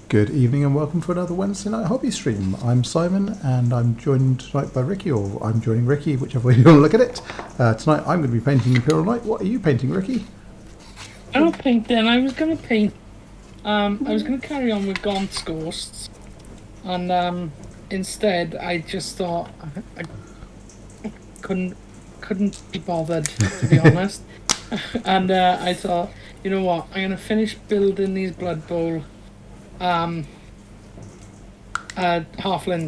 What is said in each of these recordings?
Good evening and welcome to another Wednesday night hobby stream. I'm Simon and I'm joined tonight by Ricky, or I'm joining Ricky, whichever way you want to look at it. Tonight I'm going to be painting Imperial Knight. What are you painting, Ricky? I'll paint then. I was going to paint. I was going to carry on with Gaunt's Ghosts, and instead I just thought I couldn't be bothered, to be honest. And I thought, you know what? I'm going to finish building these Bloodbowl Halflings,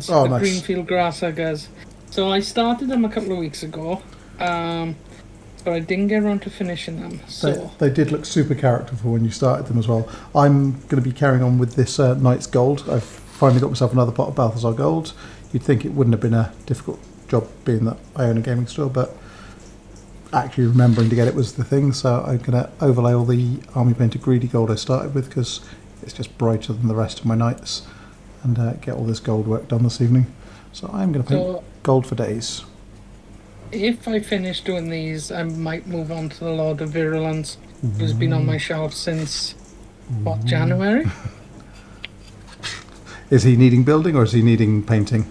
Oh, the nice. Greenfield Grasshuggers. So I started them a couple of weeks ago, but I didn't get around to finishing them. So They did look super characterful when you started them as well. I'm going to be carrying on with this Knight's Gold. I've finally got myself another pot of Balthazar Gold. You'd think it wouldn't have been a difficult job being that I own a gaming store, but actually remembering to get it was the thing. So I'm going to overlay all the Army Painted Greedy Gold I started with because it's just brighter than the rest of my Knights, and get all this gold work done this evening. So I'm going to paint gold for days. if I finish doing these, I might move on to the Lord of Virulence, who's been on my shelf since, January? Is he needing building or is he needing painting?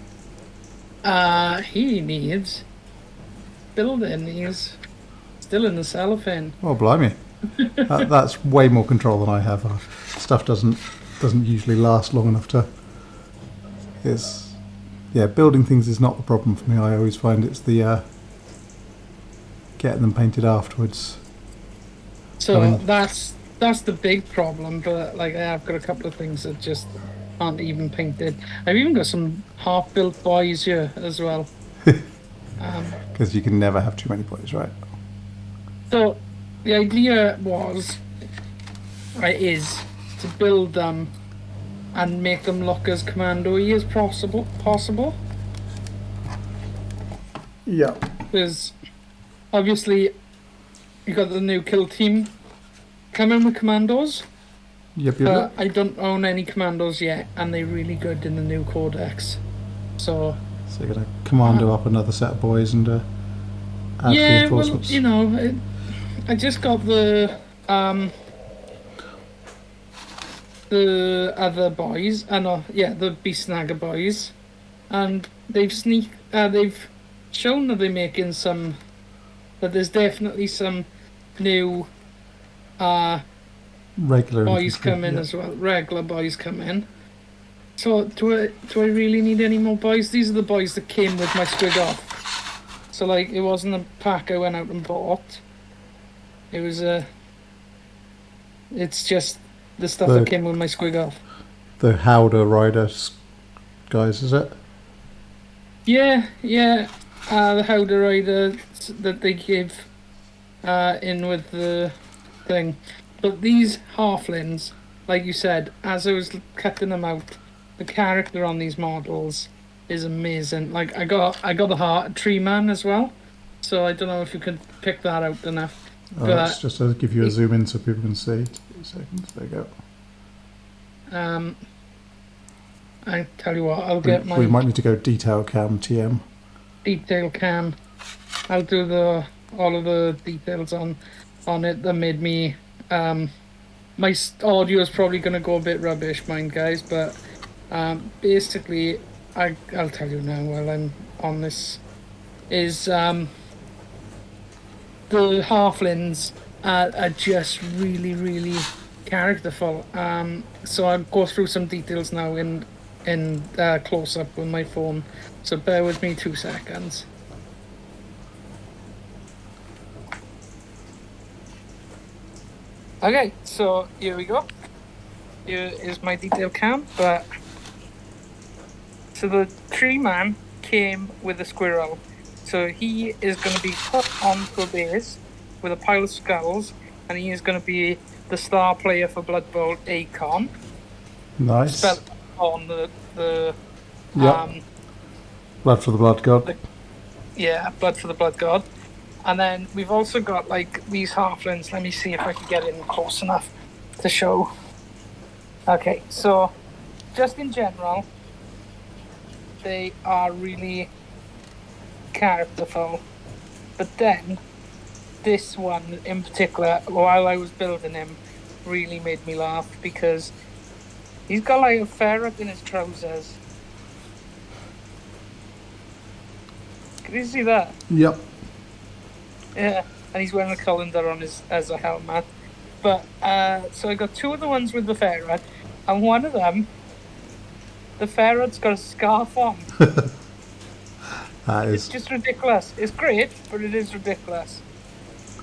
He needs building. He's still in the cellophane. Oh, blimey. That's way more control than I have. Stuff doesn't usually last long enough to... building things is not the problem for me. I always find it's the getting them painted afterwards. So that's the big problem, but like I've got a couple of things that just aren't even painted. I've even got some half-built boys here as well. Because you can never have too many boys, right? So the idea is to build them and make them look as commando-y as possible. Yeah. Because obviously you got the new kill team coming with commandos. Yep. But I don't own any commandos yet, and they're really good in the new codex. So you're going to commando up another set of boys and add reinforcements. Well, I just got the other boys, the Beast Snagger boys, and they've shown that they're making that there's definitely some new regular boys come in as well. Regular boys come in. So do I really need any more boys? These are the boys that came with my squig off. So like it wasn't a pack I went out and bought. It was it's just the stuff that came with my squig off. The Howder Rider guys, is it? Yeah. The Howder Rider that they give in with the thing. But these halflings, like you said, as I was cutting them out, the character on these models is amazing. Like I got the heart tree man as well, so I don't know if you can pick that out enough. It's just to give you a zoom in so people can see. 2 seconds. There you go. I tell you what, I'll get my. We might need to go detail cam TM. Detail cam. I'll do all of the details on it that made me. My audio is probably going to go a bit rubbish, mind guys, but basically, I'll tell you now while I'm on this, is the halflings are just really, really characterful. So I'll go through some details now in close up with my phone. So bear with me 2 seconds. Okay, so here we go. Here is my detail cam, so the tree man came with a squirrel. So he is going to be put onto a base with a pile of skulls, and he is going to be the star player for Bloodbowl Acon. Nice. Spelled on the Blood for the Blood God. Blood for the Blood God. And then we've also got like these halflings. Let me see if I can get in close enough to show. Okay, so just in general, they are really characterful. But then this one in particular, while I was building him, really made me laugh because He's got like a ferret in his trousers. Can you see that? Yep. Yeah, and he's wearing a colander on his as a helmet. But so I got two of the ones with the ferret, and one of them, the ferret's got a scarf on. It's just ridiculous. It's great, but it is ridiculous.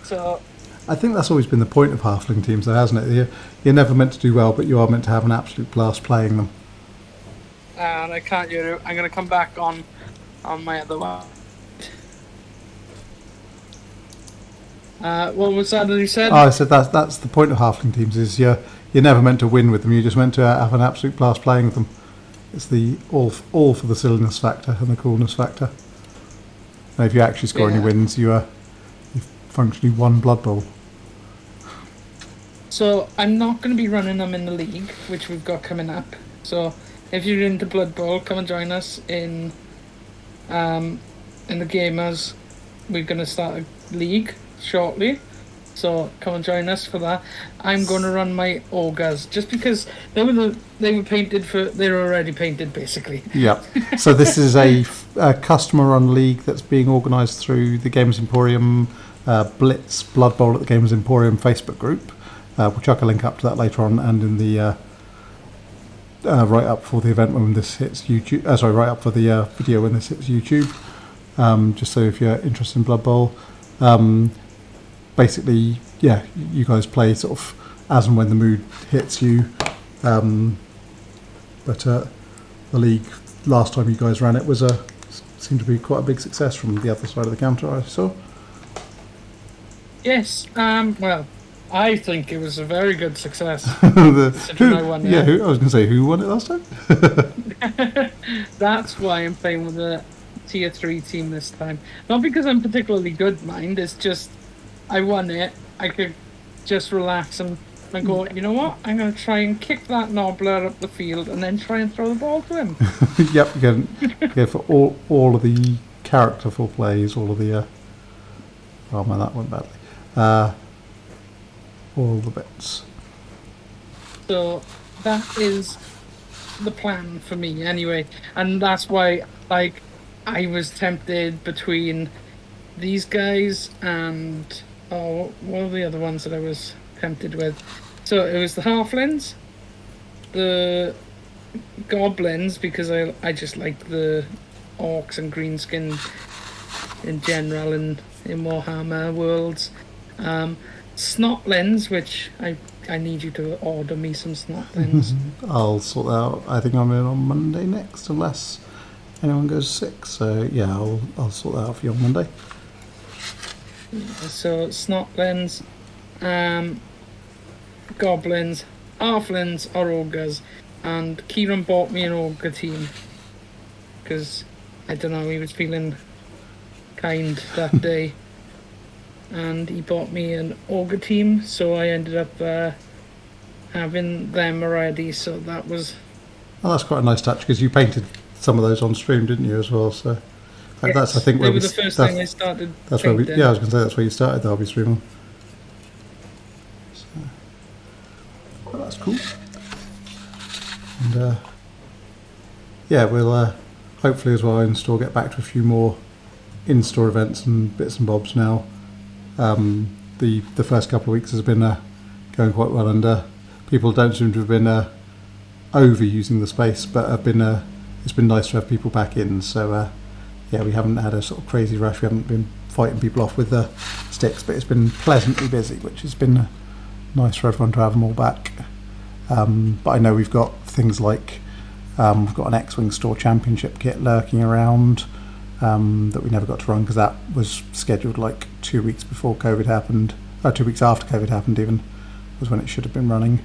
So I think that's always been the point of halfling teams, though, hasn't it? You're never meant to do well, but you are meant to have an absolute blast playing them. and I can't hear it. I'm gonna come back on my other one. What was that you said? Oh, I said that's the point of halfling teams. Is you're never meant to win with them. You're just meant to have an absolute blast playing with them. It's the all for the silliness factor and the coolness factor. And if you actually score any wins, you've functionally won Blood Bowl. So I'm not going to be running them in the league, which we've got coming up. So if you're into Blood Bowl, come and join us in the gamers. We're going to start a league shortly, so come and join us for that. I'm going to run my ogres just because they were painted for. They're already painted basically. Yeah. So this is a customer-run league that's being organised through the Gamers Emporium Blitz Blood Bowl at the Gamers Emporium Facebook group. We'll chuck a link up to that later on, and in the write up for the event when this hits YouTube. Write up for the video when this hits YouTube. Just so if you're interested in Blood Bowl, basically, yeah, you guys play sort of as and when the mood hits you. But the league last time you guys ran it seemed to be quite a big success from the other side of the counter, I saw. Yes. Well, I think it was a very good success. I was going to say, who won it last time? That's why I'm playing with a tier 3 team this time. Not because I'm particularly good, mind. It's just I won it. I could just relax and go, you know what? I'm going to try and kick that knobbler up the field and then try and throw the ball to him. Yep, you go for all of the characterful plays, all of the... oh man, that went badly. All the bits. So that is the plan for me anyway, and that's why I was tempted between these guys and what were the other ones that I was tempted with? So it was the halflings, the goblins, because I just like the orcs and greenskin in general in Warhammer worlds. Snotlings, which I need you to order me some snotlings. I'll sort that out. I think I'm in on Monday next, unless anyone goes sick. So yeah, I'll sort that out for you on Monday. So snotlings, goblins, halflings, or ogres, and Kieran bought me an ogre team because I don't know, he was feeling kind that day. And he bought me an ogre team, so I ended up having them already. So that was... Oh, that's quite a nice touch, because you painted some of those on stream, didn't you, as well? So yes, that's, I think, where they were the first thing I started. That's painting. Where I was going to say that's where you started the hobby streaming. So, well, that's cool. And yeah, we'll hopefully as well in store get back to a few more in-store events and bits and bobs now. The first couple of weeks has been going quite well, and people don't seem to have been overusing the space, but it's been nice to have people back in. So yeah, we haven't had a sort of crazy rush. We haven't been fighting people off with the sticks, but it's been pleasantly busy, which has been nice for everyone to have them all back. But I know we've got things like we've got an X-Wing Store Championship kit lurking around. That we never got to run because that was scheduled like 2 weeks before COVID happened, 2 weeks after COVID happened even, was when it should have been running.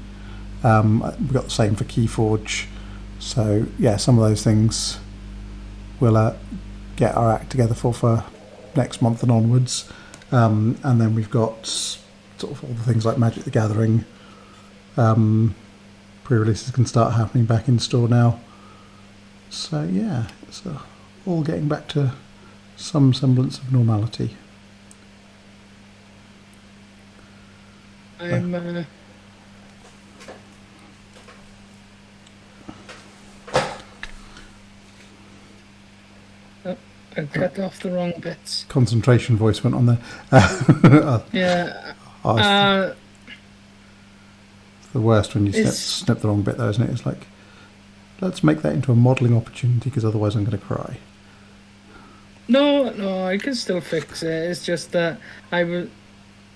We've got the same for Keyforge. So yeah, some of those things we'll get our act together for next month and onwards. And then we've got sort of all the things like Magic the Gathering. Pre-releases can start happening back in store now. So yeah, it's all getting back to some semblance of normality. I cut off the wrong bits. Concentration voice went on there. Yeah. It's the worst when you snip the wrong bit, though, isn't it? It's like, let's make that into a modelling opportunity, because otherwise I'm going to cry. No, I can still fix it. It's just that I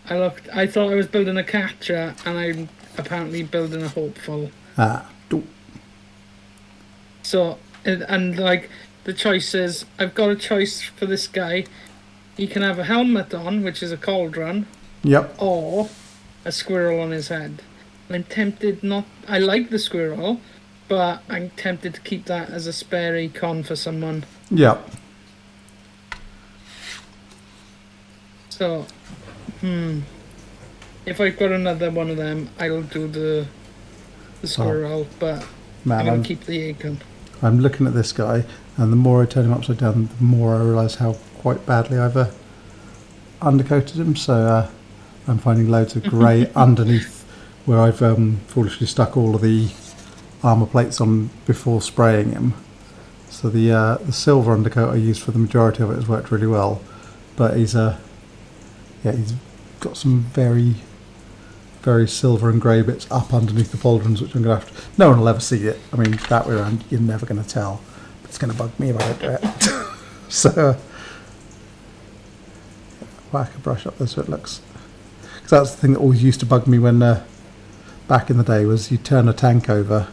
thought I was building a catcher, and I'm apparently building a hopeful. So, and like, the choices, I've got a choice for this guy. He can have a helmet on, which is a cauldron. Yep. Or a squirrel on his head. I'm tempted not... I like the squirrel, but I'm tempted to keep that as a spare econ for someone. Yep. So, if I've got another one of them, I'll do the squirrel, but I'm going to keep the econ. I'm looking at this guy, and the more I turn him upside down, the more I realise how quite badly I've undercoated him. So I'm finding loads of grey underneath where I've foolishly stuck all of the armour plates on before spraying him. So the silver undercoat I used for the majority of it has worked really well, but he's got some very, very silver and grey bits up underneath the pauldrons, which I'm going to have to... No one will ever see it. I mean, that way around, you're never going to tell. But it's going to bug me if I don't do it. So, whack a brush up there so it looks... Because that's the thing that always used to bug me when, back in the day, was you turn a tank over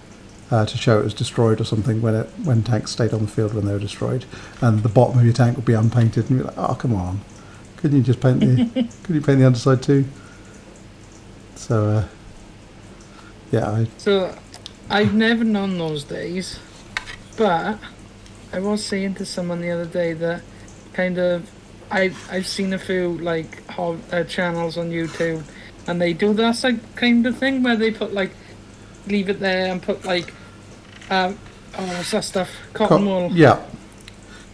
to show it was destroyed or something when tanks stayed on the field when they were destroyed, and the bottom of your tank would be unpainted, and you're like, oh, come on. Couldn't you just paint could you paint the underside too? So, So, I've never known those days, but I was saying to someone the other day that kind of I've seen a few like channels on YouTube, and they do that kind of thing where they put like leave it there and put like what's that stuff? Cotton wool. Yeah.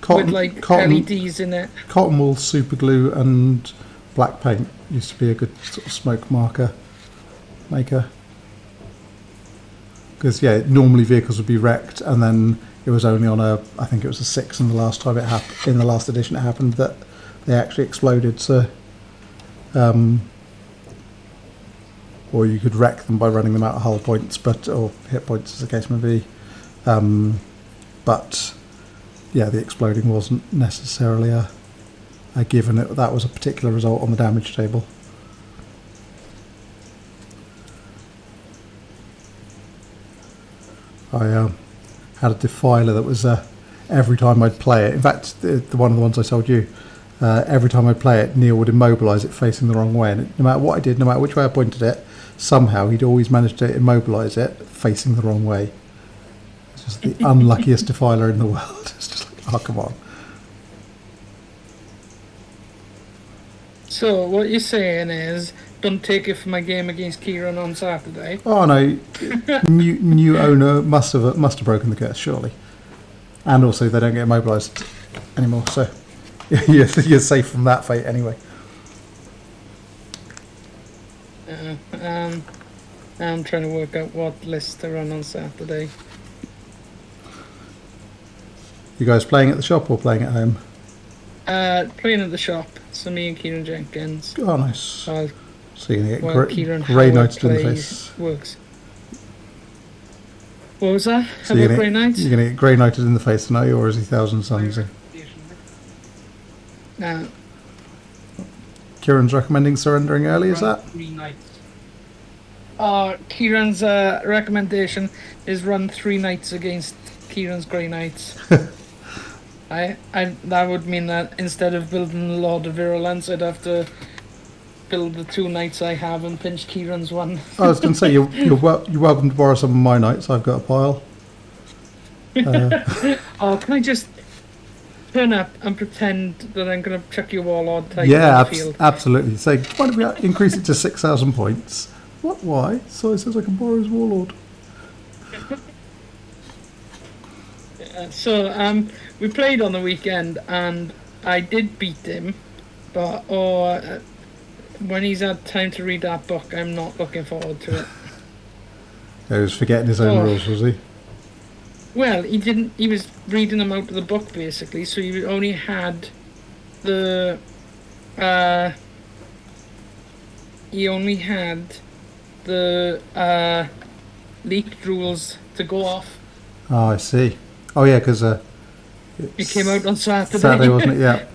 With like LEDs in it. Cotton wool, super glue, and black paint used to be a good sort of smoke marker maker. Because normally vehicles would be wrecked, and then it was only on I think it was a 6, and the last time it happened, in the last edition it happened, that they actually exploded. So, or you could wreck them by running them out of hull points, or hit points, as the case may be. But the exploding wasn't necessarily a given. That was a particular result on the damage table. I had a defiler that was every time I'd play it. In fact, the one of the ones I told you, every time I'd play it, Neil would immobilise it facing the wrong way, and no matter what I did, no matter which way I pointed it, somehow he'd always manage to immobilise it facing the wrong way. It's just the unluckiest defiler in the world. It's just like, oh, come on. So what you're saying is, don't take it for my game against Kieran on Saturday. Oh no, new owner must have broken the curse, surely. And also they don't get immobilised anymore, so you're safe from that fate anyway. I'm trying to work out what list to run on Saturday. You guys playing at the shop or playing at home? Playing at the shop. So me and Kieran Jenkins. Oh, nice. So you're going to get Grey Knighted in the face. Works. What was that? So you're going to get Grey Knighted in the face tonight, or is he Thousand Suns? No. Kieran's recommending surrendering early, is that? 3 nights. Kieran's recommendation is run 3 nights against Kieran's Grey Knights. That would mean that instead of building the Lord of Virulence, I'd have to build the 2 knights I have and pinch Kieran's one. I was going to say, you're welcome to borrow some of my knights. I've got a pile. Can I just turn up and pretend that I'm going to chuck you warlord type on the field? Absolutely. Say, why don't we increase it to 6,000 points? What? Why? So he says I can borrow his warlord. We played on the weekend and I did beat him, but when he's had time to read that book, I'm not looking forward to it. He was forgetting his own rules, was he? Well, he didn't. He was reading them out of the book basically, so he only had the. He only had the leaked rules to go off. Oh, I see. Oh, yeah, because It came out on Saturday. Saturday, wasn't it? Yeah.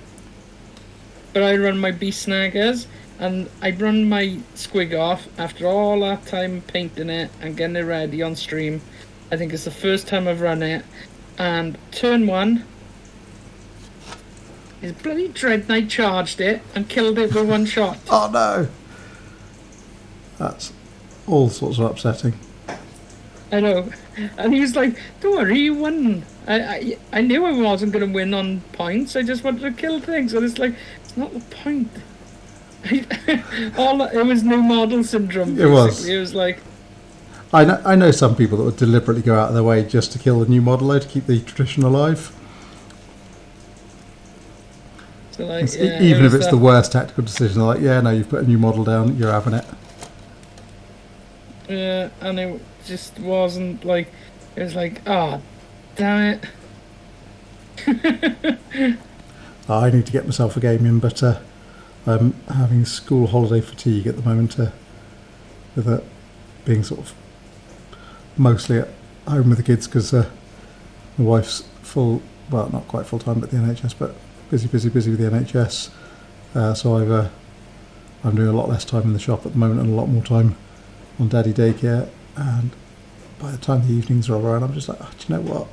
But I run my beast snaggers, and I run my squig off after all that time painting it and getting it ready on stream. I think it's the first time I've run it, and turn one, his bloody Dread Knight charged it and killed it with one shot. Oh, no. That's all sorts of upsetting. I know, and he was like, "Don't worry, you won." I knew I wasn't going to win on points. I just wanted to kill things, and it's like, it's not the point. It was new model syndrome. Basically. It was like. I know some people that would deliberately go out of their way just to kill the new model to keep the tradition alive. So like, even if it's the worst tactical decision, they're like, yeah, no, you've put a new model down, you're having it. Yeah, and it just wasn't like, it was like, oh, damn it. I need to get myself a game in, but I'm having school holiday fatigue at the moment with it being sort of mostly at home with the kids because my wife's not quite full time, but the NHS, but busy with the NHS. So I'm doing a lot less time in the shop at the moment and a lot more time on daddy daycare. And by the time the evenings are around, I'm just like, oh, do you know what?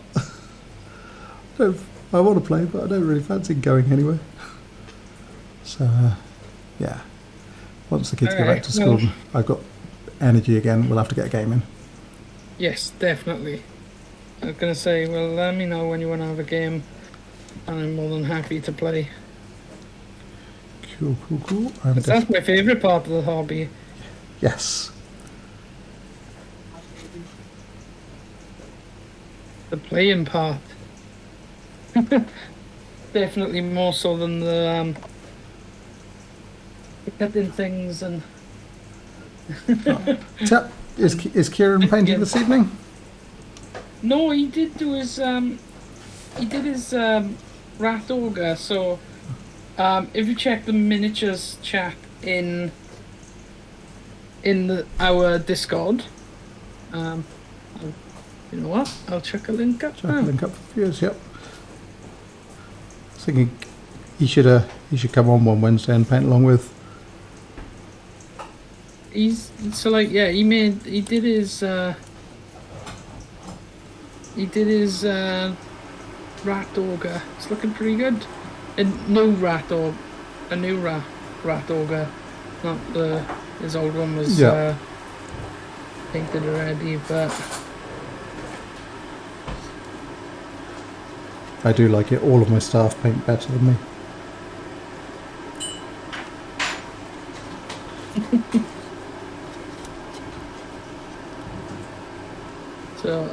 I want to play, but I don't really fancy going anywhere. So yeah, once the kids go back to school, I've got energy again. We'll have to get a game in. Yes, definitely. I was going to say, well, let me know when you want to have a game, and I'm more than happy to play. Cool. That's my favourite part of the hobby. Yes. The playing part. Definitely more so than the cutting things and... Is Kieran painting this evening? No, he did do his rat ogre. So if you check the miniatures chat in our Discord, you know what? I'll chuck a link up. Chuck a link up for viewers. Yep. I was thinking he should come on one Wednesday and paint along with. He did his rat ogre. It's looking pretty good. A new rat ogre. Not his old one was painted already, but I do like it. All of my staff paint better than me. So,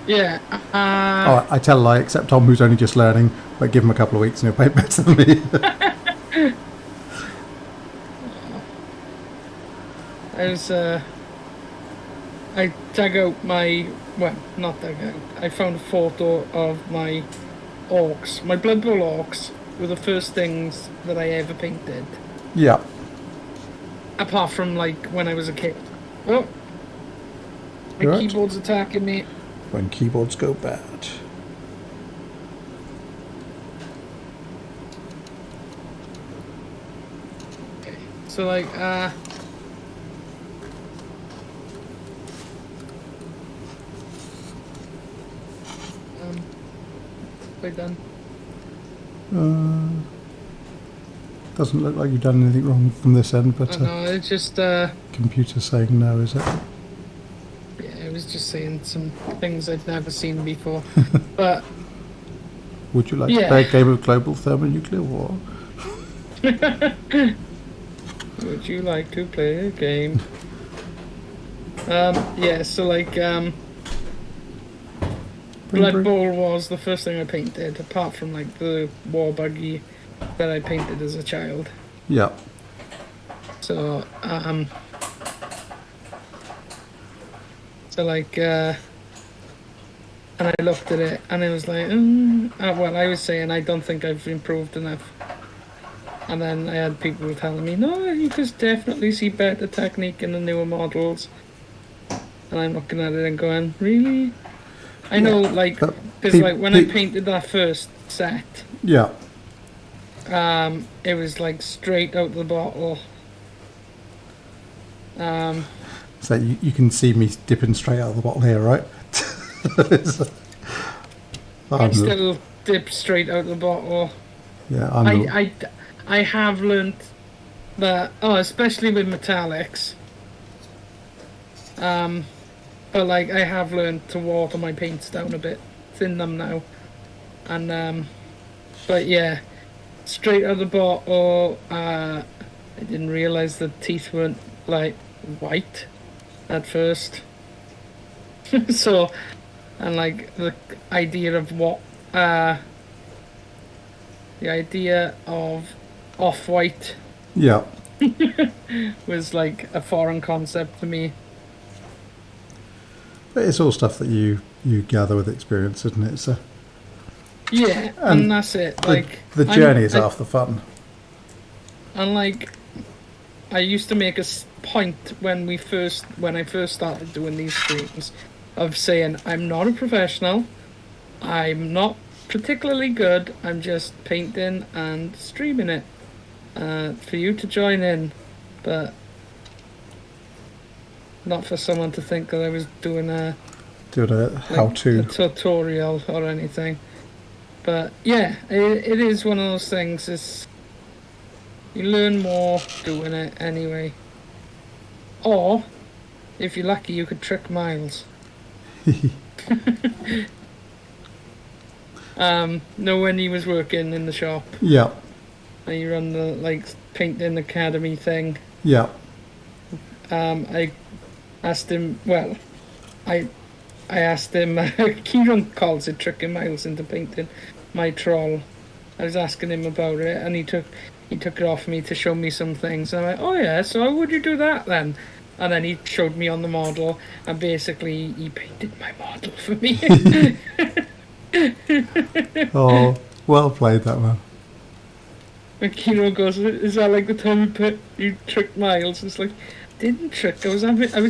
yeah. I tell a lie, except Tom, who's only just learning, but give him a couple of weeks and he'll paint better than me. I dug out my, well, not dug out, I found a photo of my orcs. My Bloodbowl orcs were the first things that I ever painted. Yeah. Apart from, like, when I was a kid. Oh! My keyboard's attacking me. When keyboards go bad. Okay. So, like, quite done. Doesn't look like you've done anything wrong from this end, but no, it's just computer saying no, is it? Yeah, it was just saying some things I'd never seen before. But would you like to play a game of global thermonuclear war? Would you like to play a game? So like Bloodbowl was the first thing I painted, apart from like the war buggy that I painted as a child. Yeah. So So like, and I looked at it and it was like, well, I was saying I don't think I've improved enough. And then I had people telling me, no, you could definitely see better technique in the newer models. And I'm looking at it and going, really? I know, like, because like when I painted that first set, yeah, it was like straight out the bottle. So you can see me dipping straight out of the bottle here, right? I still dip straight out the bottle. Yeah, I have learnt that, especially with metallics. But like I have learnt to water my paints down a bit, thin them now, and but yeah, straight out of the bottle. I didn't realise the teeth weren't like white at first. So, and like the idea of the idea of off-white yeah. was like a foreign concept to me. But it's all stuff that you gather with experience, isn't it? So yeah, and that's it. Like the journey is half the fun. And like, I used to make a point when I first started doing these streams of saying I'm not a professional, I'm not particularly good, I'm just painting and streaming it for you to join in, but not for someone to think that I was doing a how-to tutorial or anything. But yeah, it is one of those things. It's, you learn more doing it anyway. Or, if you're lucky, you could trick Miles. No, when he was working in the shop. Yeah. And he run the like painting academy thing. Yeah. I asked him. Well, I asked him. Kieran calls it tricking Miles into painting my troll. I was asking him about it, and he took it off me to show me some things. And I'm like, oh yeah, so how would you do that then? And then he showed me on the model, and basically he painted my model for me. Oh, well played, that man. And Kiro goes, is that like the time you tricked Miles? It's like, I didn't trick, I was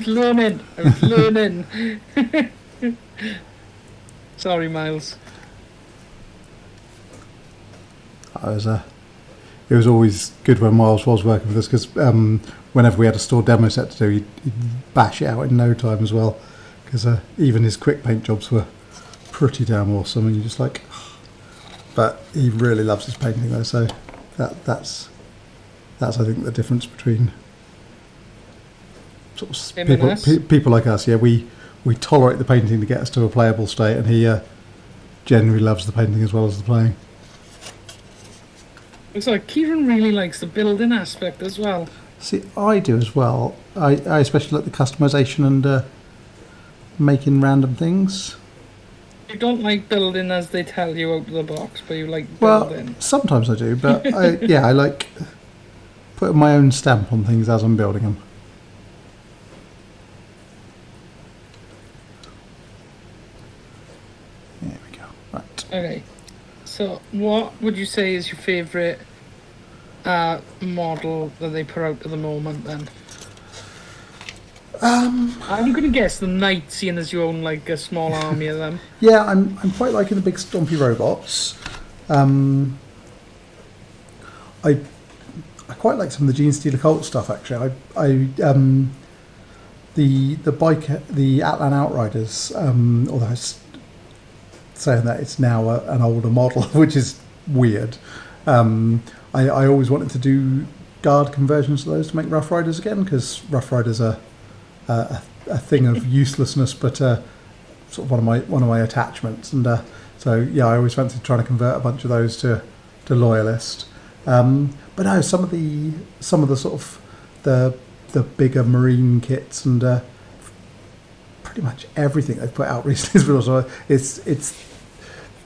learning. Sorry, Miles. It was always good when Miles was working with us, because whenever we had a store demo set to do, he'd bash it out in no time as well, because even his quick paint jobs were pretty damn awesome, and you're just like, but he really loves his painting though, so that's I think the difference between sort of people like us. Yeah, we tolerate the painting to get us to a playable state, and he generally loves the painting as well as the playing. It's like Kieran really likes the building aspect as well. See, I do as well. I especially like the customization and making random things. You don't like building as they tell you out of the box, but you like building. Well, sometimes I do, but I like putting my own stamp on things as I'm building them. There we go. Right. Okay. So, what would you say is your favourite model that they put out at the moment then? I'm going to guess the Knight, seeing as you own like a small army of them. Yeah, I'm quite liking the big stompy robots. I quite like some of the Gene Stealer Cult stuff actually. The Atlan Outriders, although it's saying that it's now an older model, which is weird. I always wanted to do guard conversions of those to make Rough Riders again, because Rough Riders are a thing of uselessness, but sort of one of my attachments, and so yeah, I always fancied trying to convert a bunch of those to Loyalist. But no, some of the sort of the bigger Marine kits and pretty much everything they've put out recently is also it's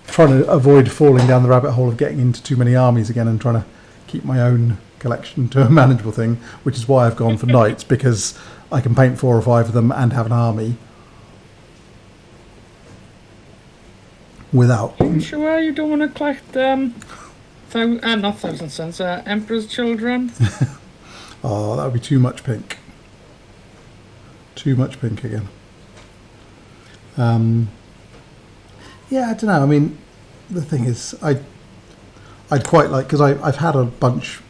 trying to avoid falling down the rabbit hole of getting into too many armies again, and trying to keep my own collection to a manageable thing, which is why I've gone for Knights, because I can paint 4 or 5 of them and have an army, without. You sure you don't want to collect not Thousand Sons, Emperor's Children? Oh, that would be too much pink. Too much pink again. Yeah, I don't know. I mean, the thing is, I'd quite like, because I've had a bunch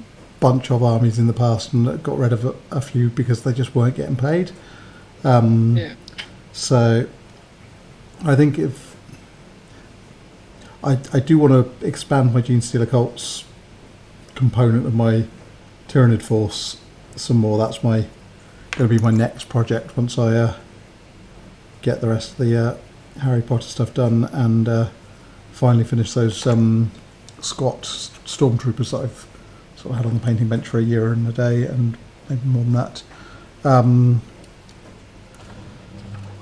of armies in the past and got rid of a few because they just weren't getting paid. Yeah. So I think if I do want to expand my Gene Stealer Cults component of my Tyranid force some more. That's going to be my next project once I get the rest of the Harry Potter stuff done and finally finish those squat stormtroopers that I've sort of had on the painting bench for a year and a day and maybe more than that.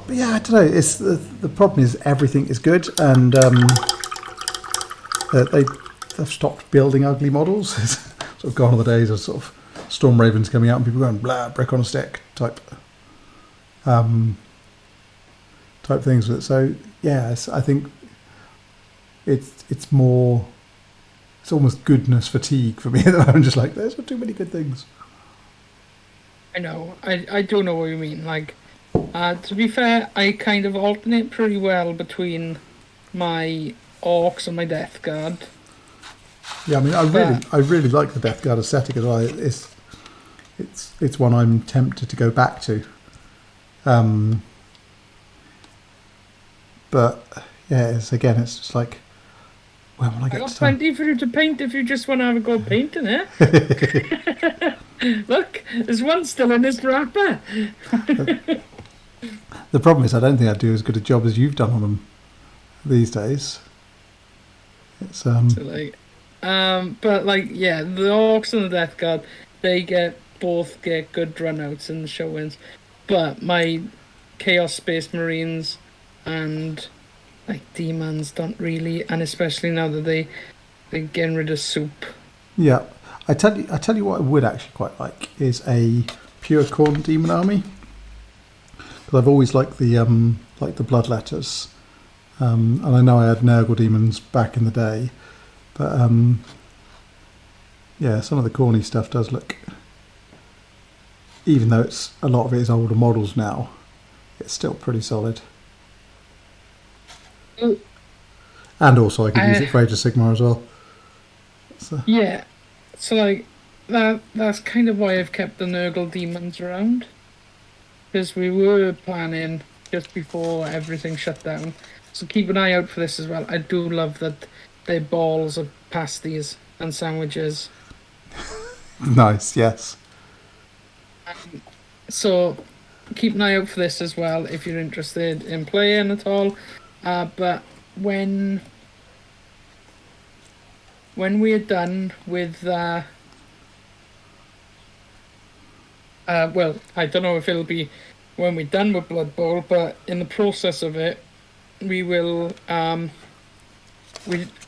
But yeah, I don't know. It's the problem is everything is good, and they've stopped building ugly models. It's sort of gone are the days of sort of Storm Ravens coming out and people going blah brick on a stick type things with it. So yeah, I think it's more. It's almost goodness fatigue for me. I'm just like, there's too many good things. I know. I don't know what you mean. Like. To be fair, I kind of alternate pretty well between my Orcs and my Death Guard. Yeah, I mean, I really like the Death Guard aesthetic as well. It's one I'm tempted to go back to. But yeah, it's just like, when will I get I got to time? plenty for you to paint if you just want to have a go painting, eh? Look, there's one still in this wrapper. The problem is, I don't think I do as good a job as you've done on them these days. It's So like, but like, yeah, the Orcs and the Death Guard, they both get good runouts in the show-ins, but my Chaos Space Marines and like Demons don't really, and especially now that they're getting rid of soup. Yeah, I tell you what I would actually quite like is a pure Khorne demon army. Because I've always liked the bloodletters, and I know I had Nurgle demons back in the day, but yeah, some of the corny stuff does look. Even though a lot of it is older models now, it's still pretty solid. And also, I can use it for Age of Sigmar as well. So. Yeah, so like that's kind of why I've kept the Nurgle demons around. Because we were planning just before everything shut down. So keep an eye out for this as well. I do love that they're balls of pasties and sandwiches. Nice, yes. So keep an eye out for this as well if you're interested in playing at all. But when we're done with well, I don't know if it'll be when we're done with Blood Bowl, but in the process of it, we will we're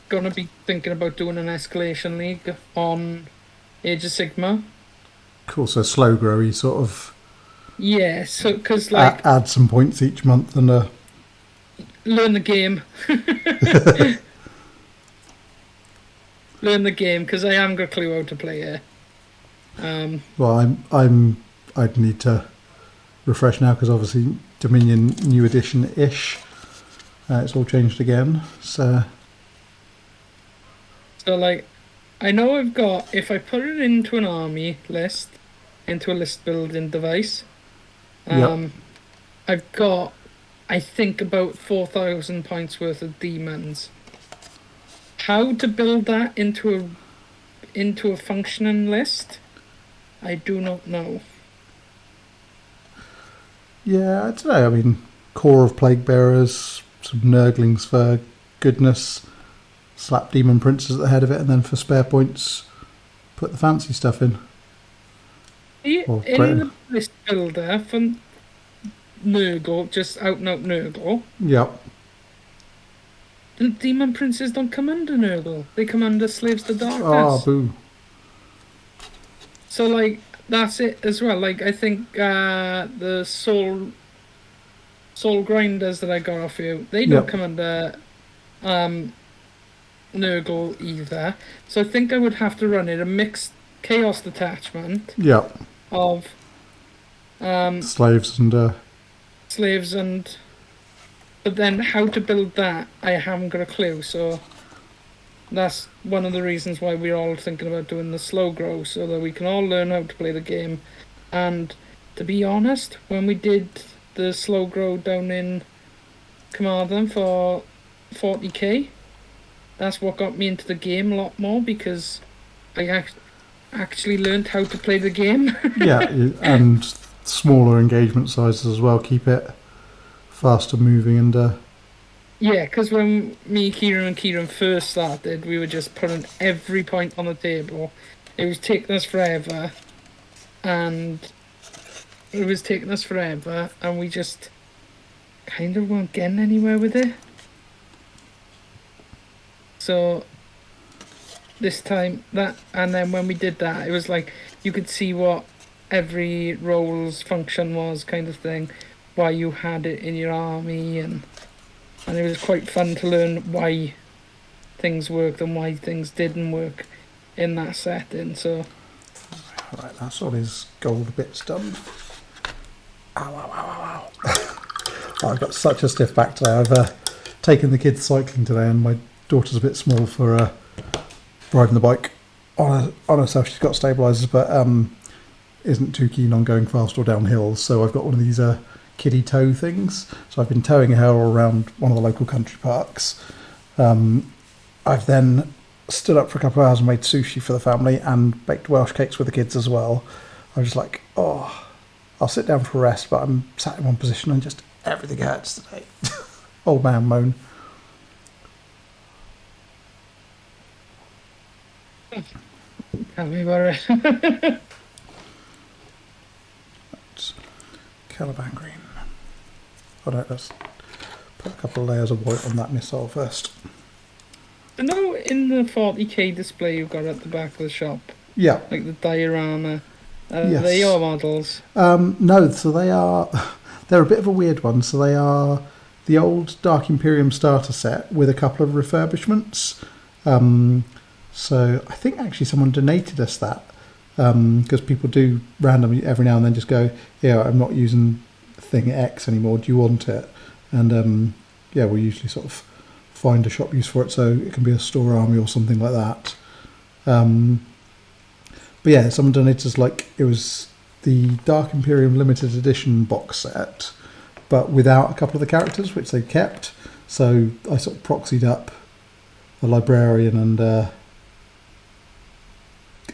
gonna be thinking about doing an escalation league on Age of Sigmar. Cool, so slow growy sort of. Yeah, so because like add some points each month and learn the game. Learn the game because I haven't got a clue how to play it. Well, I'd need to refresh now because obviously Dominion New Edition ish. It's all changed again. So like, I know I've got, if I put it into an army list, into a list building device, yep. I've got, I think, about 4,000 points worth of demons. How to build that into a functioning list, I do not know. Yeah, I don't know. I mean, core of Plague Bearers, some Nurglings for goodness, slap Demon Princes at the head of it, and then for spare points, put the fancy stuff in. In the list builder for Nurgle, just out and out Nurgle. Yep. The Demon Princes don't come under Nurgle. They come under Slaves to Darkness. Oh, boo. So, like, that's it as well. Like, I think the Soul Grinders that I got off you, they don't come under Nurgle either. So I think I would have to run it a mixed chaos detachment Yeah, of slaves and slaves and. But then how to build that, I haven't got a clue. So that's one of the reasons why we're all thinking about doing the slow grow, so that we can all learn how to play the game. And to be honest, when we did the slow grow down in Carmarthen for 40k, that's what got me into the game a lot more, because I actually learned how to play the game. yeah, and smaller engagement sizes as well. Keep it faster moving and Yeah, because when me, Kieran, and Kieran first started, we were just putting every point on the table. It was taking us forever, and we just kind of weren't getting anywhere with it. So this time and then when we did that, it was like you could see what every role's function was, kind of thing, why you had it in your army, and it was quite fun to learn why things worked and why things didn't work in that setting. So right, that's all his gold bits done. Ow, ow, ow, ow, ow. I've got such a stiff back today. I've taken the kids cycling today, and my daughter's a bit small for riding the bike on herself. She's got stabilisers, but isn't too keen on going fast or down hills. So I've got one of these kiddie tow things. So I've been towing her around one of the local country parks. I've then stood up for a couple of hours and made sushi for the family and baked Welsh cakes with the kids as well. I was just like, oh, I'll sit down for a rest, but I'm sat in one position and just everything hurts today. Old man moan. tell me about it. Caliban green. Oh no, let's put a couple of layers of white on that missile first. No, in the 40k display you've got at the back of the shop, Yeah. like the diorama, Yes. they're your models. No, so they're a bit of a weird one. So they are the old Dark Imperium starter set with a couple of refurbishments. So I think actually someone donated us that, because people do randomly every now and then just go, yeah, I'm not using thing X anymore, do you want it? And yeah, we'll usually sort of find a shop use for it, so it can be a store army or something like that. But yeah, someone donated us, like, it was the Dark Imperium limited edition box set, but without a couple of the characters, which they kept. So I sort of proxied up a librarian and I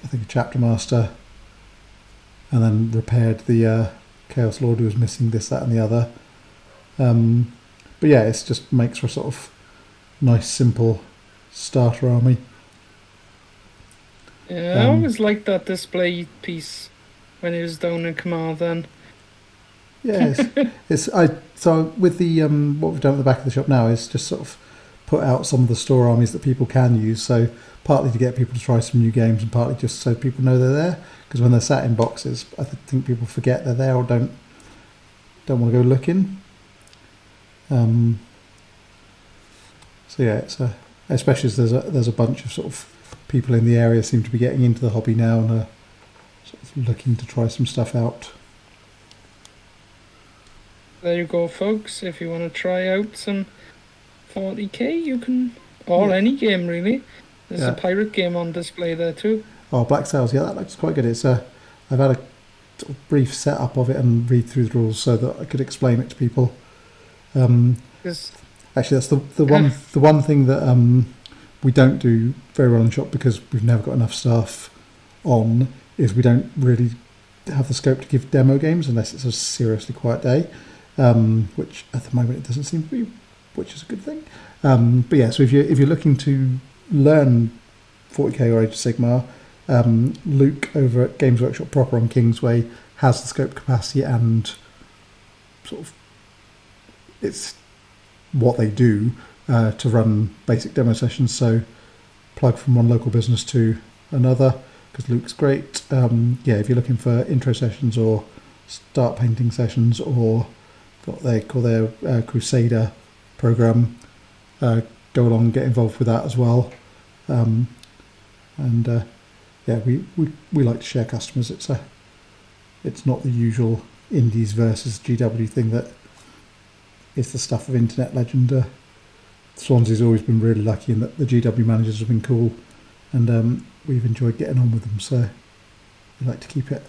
think a chapter master, and then repaired the Chaos Lord who was missing this, that and the other. But yeah, it just makes for a sort of nice, simple starter army. Yeah, I always liked that display piece when it was down in Carmarthen. Yeah, so with the what we've done at the back of the shop now is just sort of put out some of the store armies that people can use. So partly to get people to try some new games, and partly just so people know they're there. Because when they're sat in boxes, I think people forget they're there or don't want to go looking. So yeah, it's especially as there's a bunch of sort of people in the area seem to be getting into the hobby now and are sort of looking to try some stuff out. There you go, folks. If you want to try out some 40k, you can, or any game really. There's a pirate game on display there too. Oh, Black Sails, yeah, that looks quite good. It's I've had a sort of brief setup of it and read through the rules so that I could explain it to people. Actually, that's the one thing that we don't do very well in the shop, because we've never got enough staff on, is we don't really have the scope to give demo games unless it's a seriously quiet day, which at the moment it doesn't seem to be, which is a good thing. But yeah, so if you're looking to learn 40k or Age of Sigmar, Luke over at Games Workshop proper on Kingsway has the scope, capacity, and sort of it's what they do to run basic demo sessions. So plug from one local business to another, because Luke's great. Yeah, if you're looking for intro sessions or start painting sessions, or what they call their Crusader program, go along and get involved with that as well. Yeah, we like to share customers. It's not the usual indies versus GW thing that is the stuff of internet legend. Swansea's always been really lucky in that the GW managers have been cool, and we've enjoyed getting on with them. So we like to keep it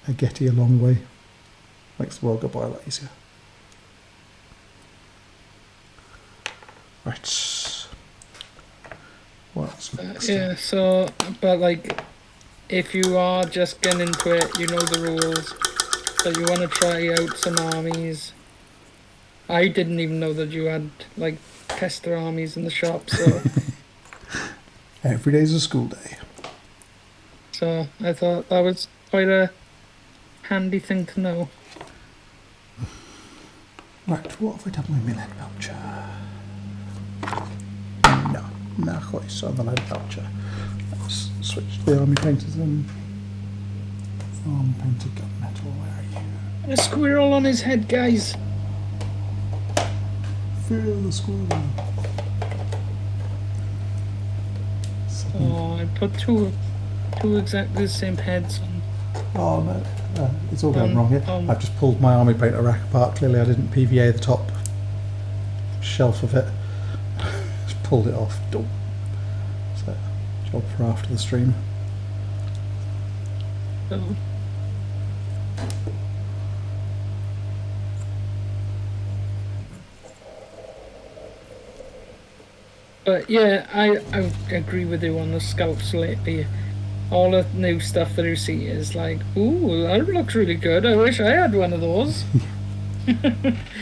a getty a long way. Makes the world go by a lot easier. Right. What's next? Yeah, so, but like, if you are just getting into it, you know the rules, but you want to try out some armies. I didn't even know that you had, like, tester armies in the shop, so... Every day's a school day. So, I thought that was quite a handy thing to know. Right, what have I done with my lead voucher? No choice on the lead voucher. Let's switch to the army painters and army painter gunmetal. Where are you? A squirrel on his head, guys. Fear the squirrel. Oh, I put two exactly the same heads on. Oh no, it's all going wrong here. I've just pulled my army painter rack apart. Clearly I didn't PVA the top shelf of it. Just pulled it off. So, job for after the stream. So. But yeah, I agree with you on the scalps lately. All the new stuff that you see is like, ooh, that looks really good. I wish I had one of those.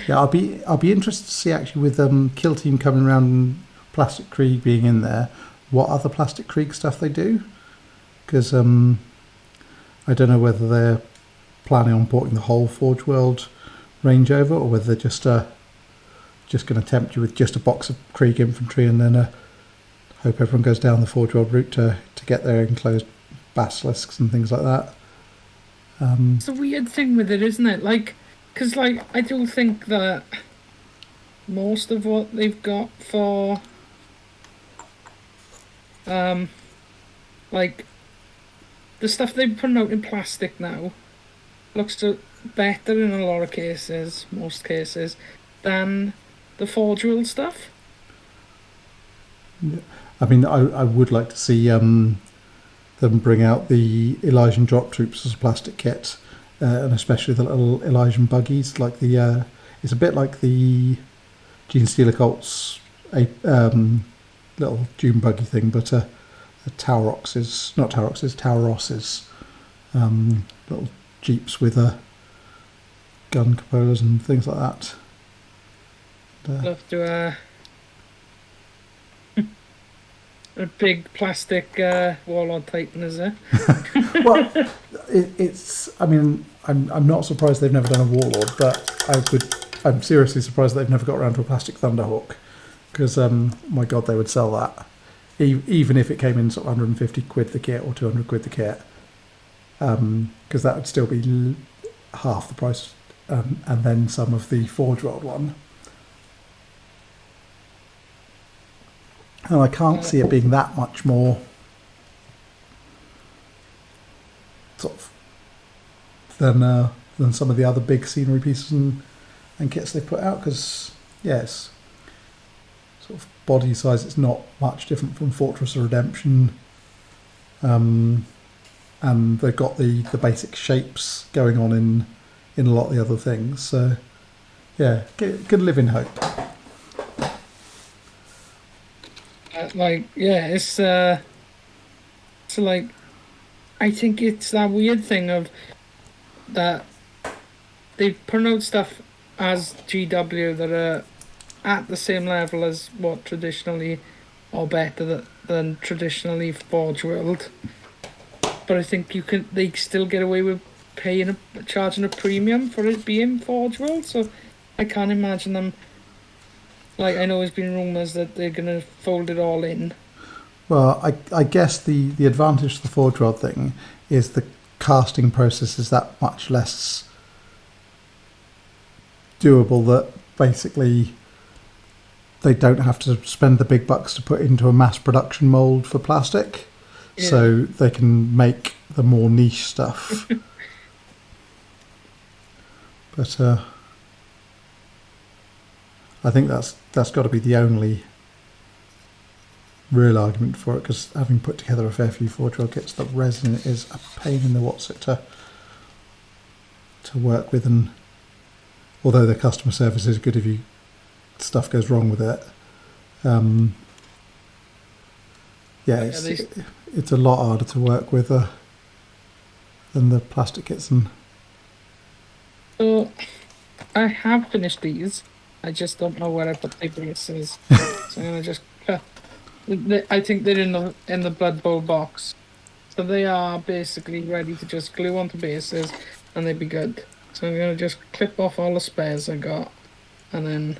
Yeah, I'll be interested to see actually with Kill Team coming around and Plastic Krieg being in there, what other Plastic Krieg stuff they do. Because I don't know whether they're planning on porting the whole Forge World range over, or whether they're just going to tempt you with just a box of Krieg infantry and then hope everyone goes down the Forge World route to get their enclosed basilisks and things like that. It's a weird thing with it, isn't it? Like, because like I do think that most of what they've got for like the stuff they're putting out in plastic now looks better in a lot of cases, most cases, than the Forge World stuff. Yeah. I mean, I would like to see them bring out the Elysian drop troops as a plastic kit, and especially the little Elysian buggies. Like it's a bit like the Gene Stealer Colt's little Dune buggy thing, but Taurox's little jeeps with gun cupolas and things like that. Love to a big plastic Warlord Titan, is it? Well, it's. I mean, I'm not surprised they've never done a Warlord, but I'm seriously surprised they've never got around to a plastic Thunderhawk, because my God, they would sell that, even if it came in sort of 150 quid the kit or 200 quid the kit, because that would still be half the price, and then some of the Forge World one. And I can't see it being that much more sort of than some of the other big scenery pieces and kits they put out, because yes, sort of body size, it's not much different from Fortress of Redemption, and they've got the basic shapes going on in a lot of the other things. So yeah, can live in hope. Like, yeah, it's like, I think it's that weird thing of that they put out stuff as GW that are at the same level as what traditionally, or better than traditionally Forge World. But I think they still get away with charging a premium for it being Forge World, so I can't imagine them. Like, I know there's been rumours that they're going to fold it all in. Well, I guess the advantage to the Forge World thing is the casting process is that much less doable, that basically they don't have to spend the big bucks to put into a mass production mould for plastic, so they can make the more niche stuff. But I think that's got to be the only real argument for it, because having put together a fair few Forge World kits, the resin is a pain in the what's-it to work with, and although the customer service is good if stuff goes wrong with it, it's a lot harder to work with than the plastic kits. And so I have finished these. I just don't know where I put the bases, so I'm gonna just cut. I think they're in the Bloodbowl box, so they are basically ready to just glue onto bases, and they'd be good. So I'm gonna just clip off all the spares I got, and then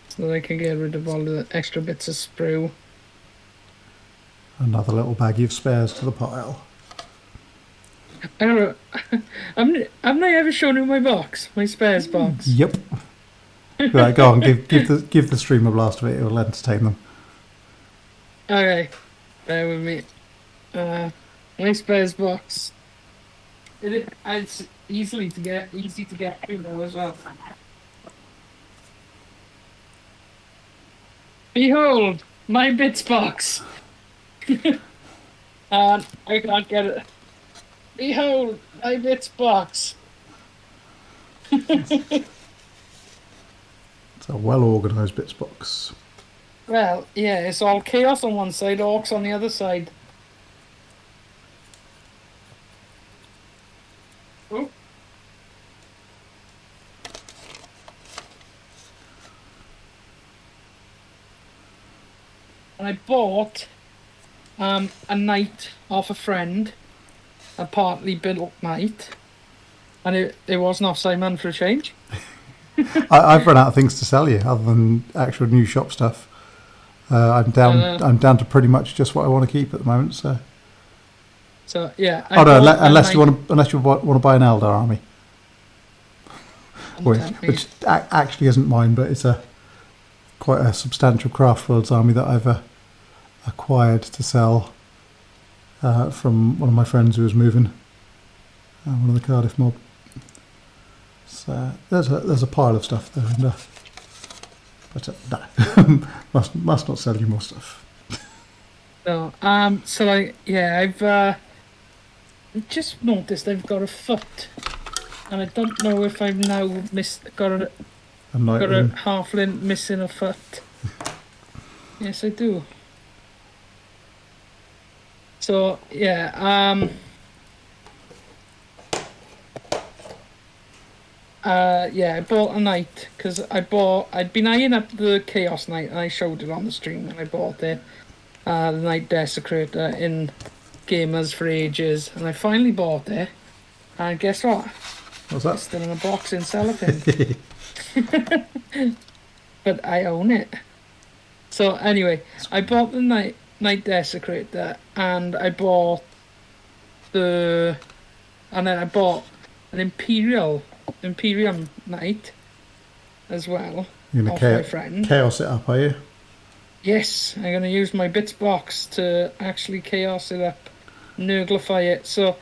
so that I can get rid of all the extra bits of sprue. Another little baggie of spares to the pile. I don't know. Haven't I ever shown you my box? My spares box? Yep. Right, go on, give the stream a blast of it, it will entertain them. Okay. Bear with me. My spares box. It's easy to get through now as well. Behold, my bits box. And I can't get it. Behold, my bits box. It's a well-organised bits box. Well, yeah, it's all chaos on one side, orcs on the other side. Oh. And I bought a knight off a friend, a partly built knight, and it wasn't off Simon for a change. I've run out of things to sell you other than actual new shop stuff. I'm down to pretty much just what I want to keep at the moment. So yeah. Unless you want to buy an Eldar army, which actually isn't mine, but it's quite a substantial Craft Worlds army that I've acquired to sell from one of my friends who was moving, one of the Cardiff mob. So there's a pile of stuff there, and but no, must not sell you more stuff. No, so I've just noticed I've got a foot, and I don't know if I've now got a halfling missing a foot. Yes, I do. So yeah, I bought a knight because I'd been eyeing up the Chaos Knight, and I showed it on the stream when I bought it. The Knight Desecrator in Gamers for ages, and I finally bought it. And guess what? What's that? It's still in a box in cellophane. But I own it. So anyway, I bought the Knight Desecrator, and I bought an Imperial Knight as well. You're going to chaos it up, are you? Yes, I'm going to use my bits box to actually chaos it up, Nurglify it. So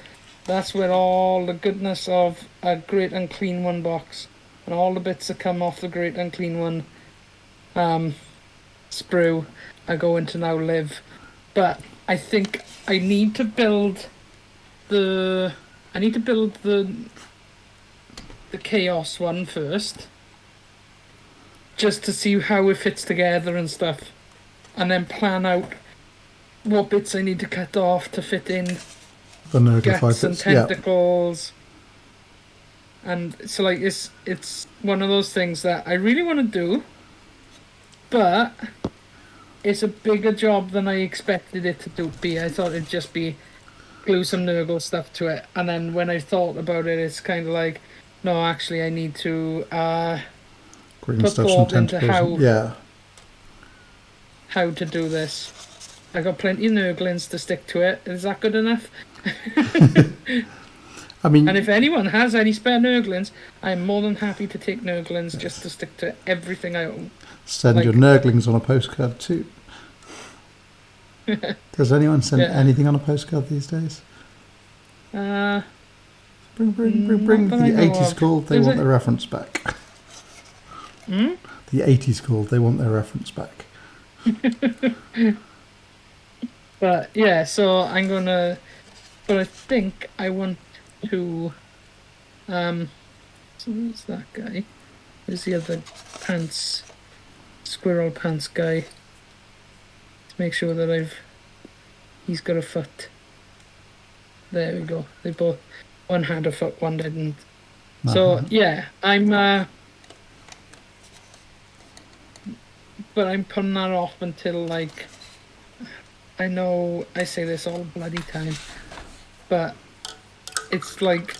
that's where all the goodness of a Great Unclean One box and all the bits that come off the Great Unclean One sprue are going to now live. But I think I need to build the Chaos one first, just to see how it fits together and stuff, and then plan out what bits I need to cut off to fit in the guts and tentacles. Yeah. And so it's one of those things that I really want to do, but it's a bigger job than I expected it to be. I thought it'd just be glue some Nurgle stuff to it, and then when I thought about it, it's kind of like, no, actually I need to put thought into how to do this. I got plenty of Nurglings to stick to it. Is that good enough? I mean, And if anyone has any spare Nurglings, I'm more than happy to take Nurglings just to stick to everything I own. send your Nurglings on a postcard too. Does anyone send anything on a postcard these days? Bring the 80s called, they want their reference back. Hmm? The 80s called, they want their reference back. But yeah, so I'm gonna. But I think I want to. So who's that guy? Who's the other squirrel pants guy? To make sure that he's got a foot. There we go. They both. One had a foot, one didn't. So yeah, I'm. But I'm putting that off until like. I know I say this all bloody time, but it's like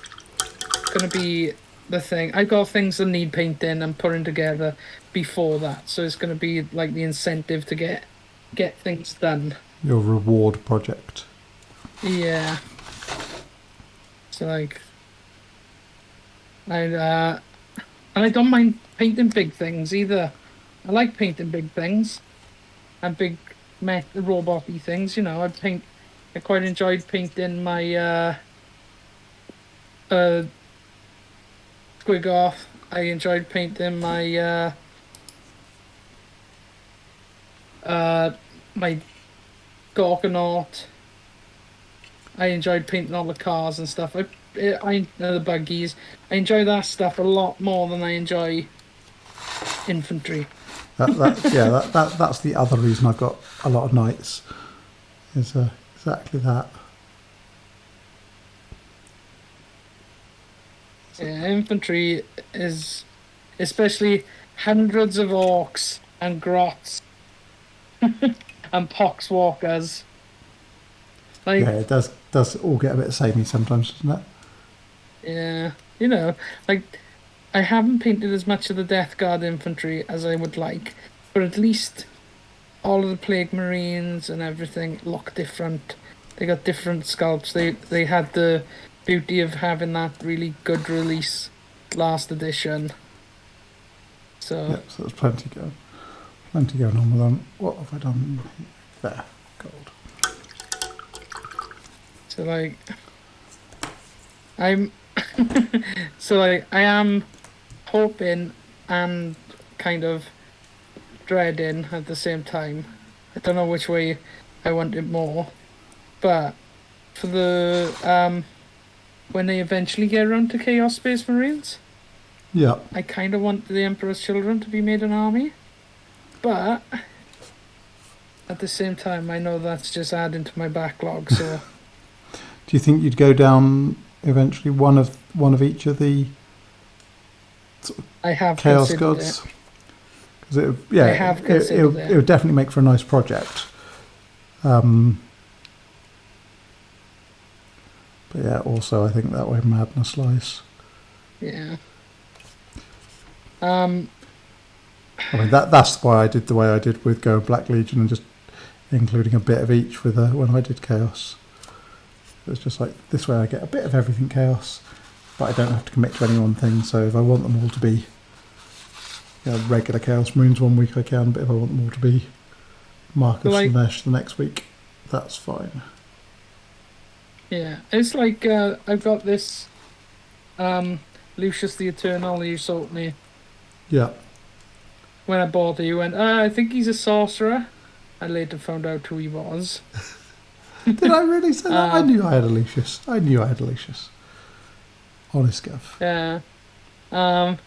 gonna be the thing. I've got things that need painting and putting together before that, so it's gonna be like the incentive to get things done. Your reward project. Yeah. So like, and I don't mind painting big things either. I like painting big things and big robot-y things. You know, I quite enjoyed painting my Squiggoth. I enjoyed painting my my Gorgonaut. I enjoyed painting all the cars and stuff. The buggies. I enjoy that stuff a lot more than I enjoy infantry. That's the other reason I've got a lot of knights. Is exactly that. Yeah, infantry is especially hundreds of orcs and grots and poxwalkers. Like, yeah, it does all get a bit samey sometimes, doesn't it? Yeah, you know, like I haven't painted as much of the Death Guard infantry as I would like, but at least all of the Plague Marines and everything look different. They got different sculpts. They had the beauty of having that really good release last edition. So yeah, so there's plenty going on with them. What have I done? There, gold. So like, I'm so like I am hoping and kind of dreading at the same time. I don't know which way I want it more, but for the when they eventually get around to Chaos Space Marines, yeah, I kind of want the Emperor's Children to be made an army, but at the same time I know that's just adding to my backlog. So do you think you'd go down eventually one of each of the I have Chaos Gods? Because it would definitely make for a nice project. But yeah, also I think that way madness lies. Yeah. I mean that's why I did the way I did with Go Black Legion and just including a bit of each with when I did Chaos. It's just like this way I get a bit of everything Chaos, but I don't have to commit to any one thing. So if I want them all to be regular Chaos Marines one week I can, but if I want them all to be Marcus and Nesh the next week, that's fine. Yeah, it's like I've got this Lucius the Eternal you sold me. Yeah. When I bought it, you went, I think he's a sorcerer. I later found out who he was. Did I really say that? I knew I had a Lucius. Honest Gav. Yeah. And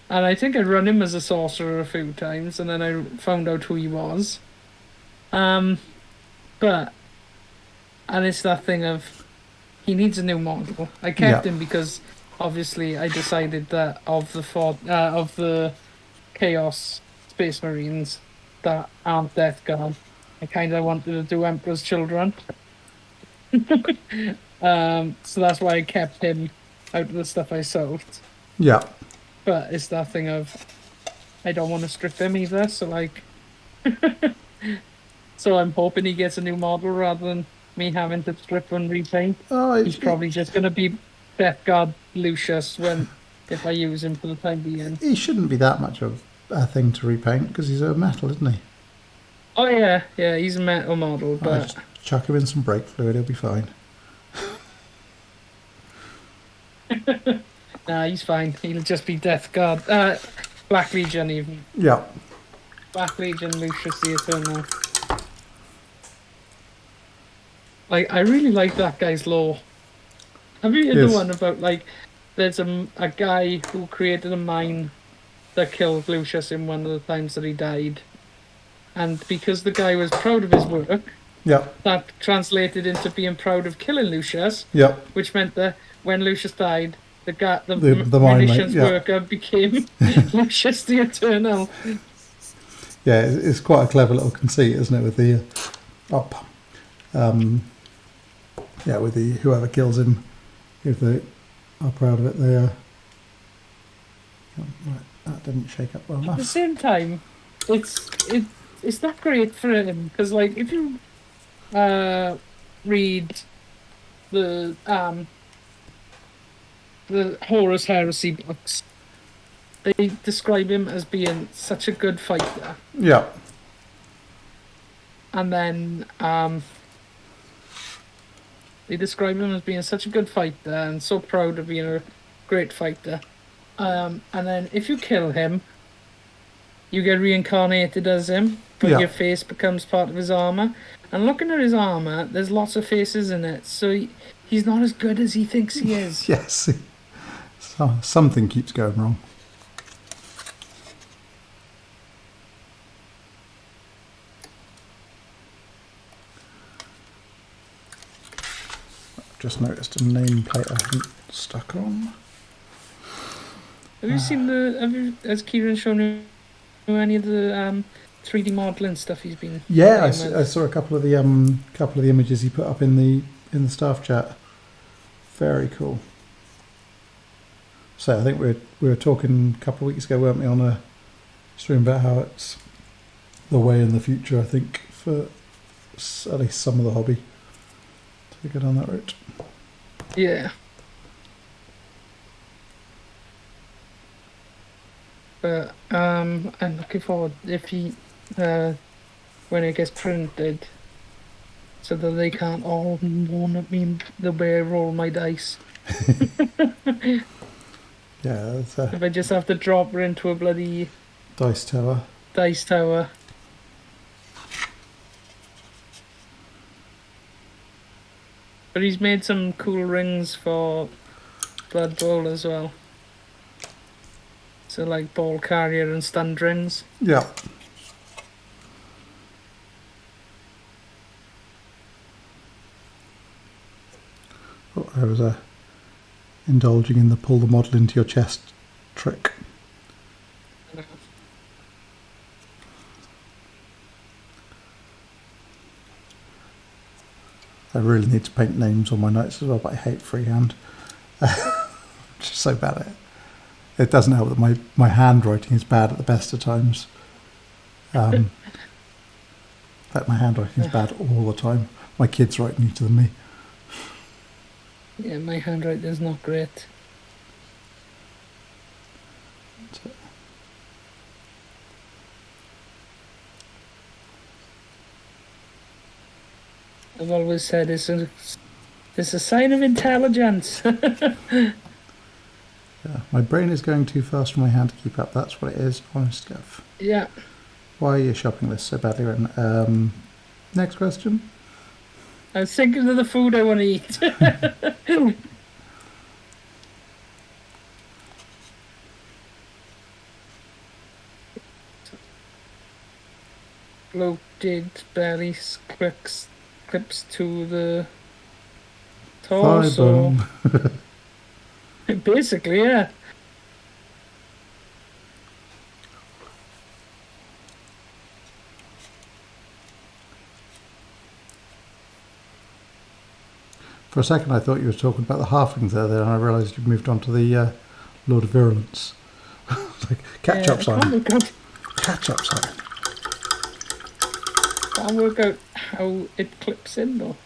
I think I'd run him as a sorcerer a few times, and then I found out who he was. And it's that thing of, he needs a new model. I kept him because, obviously, I decided that of the Chaos Space Marines that aren't Death Guard, I kind of wanted to do Emperor's Children. So that's why I kept him out of the stuff I sold. Yeah. But it's that thing of, I don't want to strip him either, so like... So I'm hoping he gets a new model rather than me having to strip and repaint. He's probably just going to be Death Guard Lucius if I use him for the time being. He shouldn't be that much of a thing to repaint because he's a metal, isn't he? Oh yeah, he's a metal model, I but just chuck him in some brake fluid, he'll be fine. nah, he's fine. He'll just be Death Guard, Black Legion even. Yeah. Black Legion Lucius the Eternal. Like, I really like that guy's lore. Have you heard the one about, like, there's a guy who created a mine that killed Lucius in one of the times that he died. And because the guy was proud of his work, that translated into being proud of killing Lucius, which meant that when Lucius died, the munitions worker became Lucius the Eternal. Yeah, it's quite a clever little conceit, isn't it, with the with the whoever kills him, if they are proud of it, they are. That didn't shake up well enough. At the same time, it's not great for him because, like, if you read the Horus Heresy books, they describe him as being such a good fighter. Yeah. And then they describe him as being such a good fighter and so proud of being a great fighter. And then if you kill him, you get reincarnated as him, but your face becomes part of his armor. And looking at his armor, there's lots of faces in it, so he's not as good as he thinks he is. Yes. So, something keeps going wrong. I've just noticed a nameplate I haven't stuck on. Have you seen has Kieran shown you any of the 3D modelling stuff he's been? Yeah, I saw a couple of the images he put up in the staff chat. Very cool. So I think we were talking a couple of weeks ago, weren't we, on a stream about how it's the way in the future, I think, for at least some of the hobby to go down that route. Yeah. But I'm looking forward if he when it gets printed, so that they can't all moan at me the way I roll my dice. Yeah, if I just have to drop her into a bloody dice tower. But he's made some cool rings for Bloodbowl as well. So like ball carrier and stand rings. Yeah. Oh, I was indulging in the pull the model into your chest trick. I really need to paint names on my notes as well, but I hate freehand. I'm just so bad at it. It doesn't help that my handwriting is bad at the best of times. In fact, my handwriting is bad all the time. My kids write neater than me. Yeah, my handwriting is not great. I've always said it's a sign of intelligence. Yeah, my brain is going too fast for my hand to keep up. That's what it is, honest Gav. Yeah. Why are your shopping list so badly written? Next question. I was thinking of the food I want to eat. Bloated belly clips to the torso. Basically, yeah. For a second I thought you were talking about the halflings there, then I realised you've moved on to the Lord of Virulence. Like, catch up, Simon. Catch up, Simon. Can't work out how it clips in, though.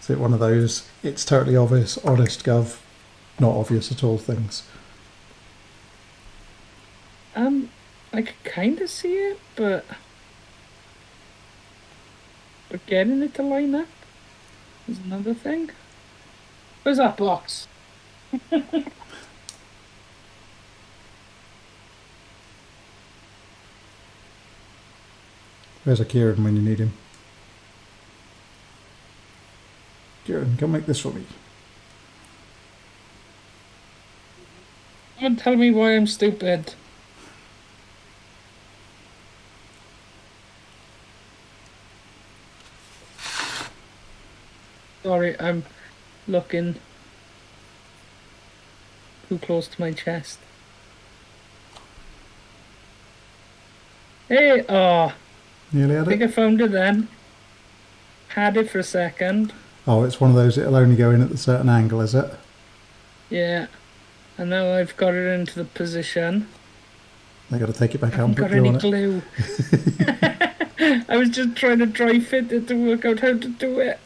Is it one of those, it's totally obvious, honest gov, not obvious at all things? I could kind of see it, but getting it to line up is another thing. Where's that box? Where's a Kieran when you need him? Kieran, come make this for me. Don't tell me why I'm stupid. Sorry, I'm looking too close to my chest. Hey, Nearly I had think it? I found it then. Had it for a second. Oh, it's one of those, it'll only go in at a certain angle, is it? Yeah. And now I've got it into the position. I got to take it back I out and haven't put got glue any on it. glue. I was just trying to dry fit it to work out how to do it.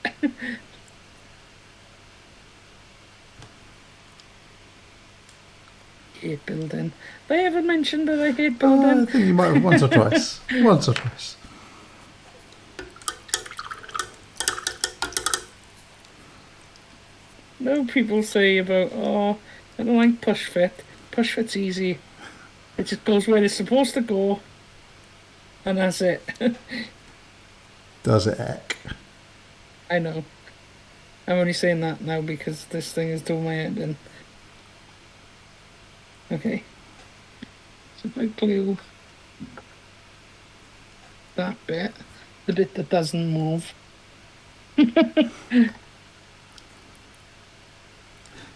Hate building. Have I ever mentioned that I hate I building? think you might have once or twice. Once or twice. No, people say about, I don't like push fit. Push fit's easy. It just goes where it's supposed to go. And that's it. Does it heck? I know. I'm only saying that now because this thing is doing my head in. Okay. So if I glue that bit, the bit that doesn't move.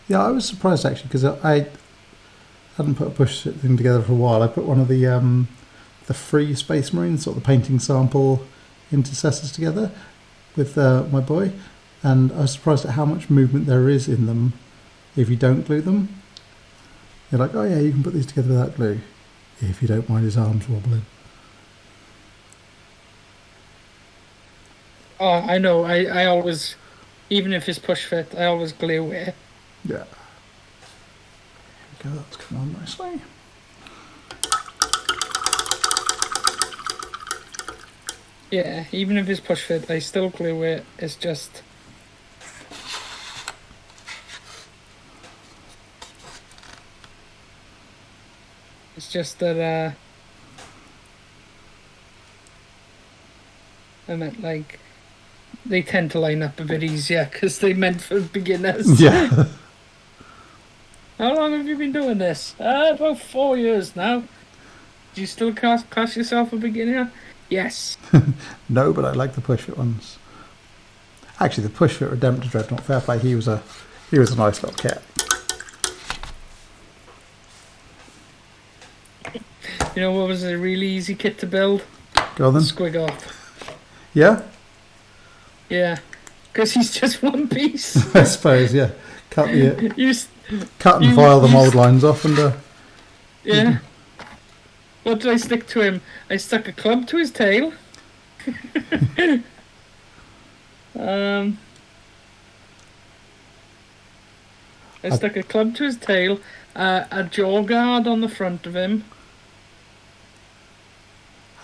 Yeah, I was surprised actually because I hadn't put a push thing together for a while. I put one of the free Space Marines, sort of the painting sample intercessors together with my boy, and I was surprised at how much movement there is in them if you don't glue them. You're like, oh yeah, you can put these together without glue, if you don't mind his arms wobbling. Oh, I know. I always, even if it's push fit, I always glue it. Yeah. There we go, that's coming on nicely. Yeah, even if it's push fit, I still glue it. It's just... It's just that, I meant like, they tend to line up a bit easier because they're meant for beginners. Yeah. How long have you been doing this? About 4 years now. Do you still class yourself a beginner? Yes. No, but I like the push fit ones. Actually, the push fit Redemptor Dreadnought, fair play, he was a nice little kit. You know what was a really easy kit to build? Go on then. Squiggle. Yeah? Yeah. Because he's just one piece. I suppose, yeah. Cut and you- file the you- mould lines off and Yeah. What did I stick to him? I stuck a club to his tail. I stuck a club to his tail, a jaw guard on the front of him.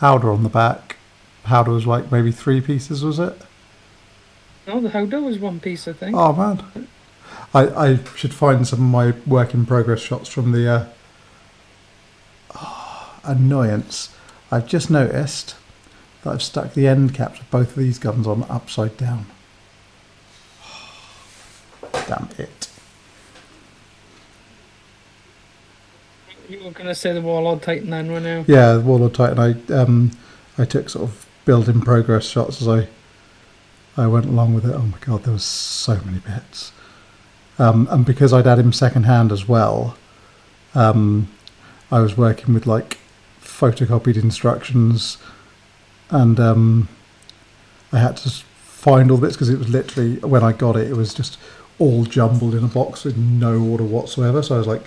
Howder on the back. Howder was like maybe 3 pieces, was it? No, the Howdah was one piece, I think. Oh man. I should find some of my work in progress shots from the annoyance. I've just noticed that I've stuck the end caps of both of these guns on upside down. Damn it. You were going to say the Warlord Titan then, weren't you? Yeah, Warlord Titan. I took sort of build in progress shots as I went along with it. Oh my god, there was so many bits. And because I'd had him second hand as well, I was working with like photocopied instructions, and I had to find all the bits because it was literally, when I got it, it was just all jumbled in a box with no order whatsoever. So I was like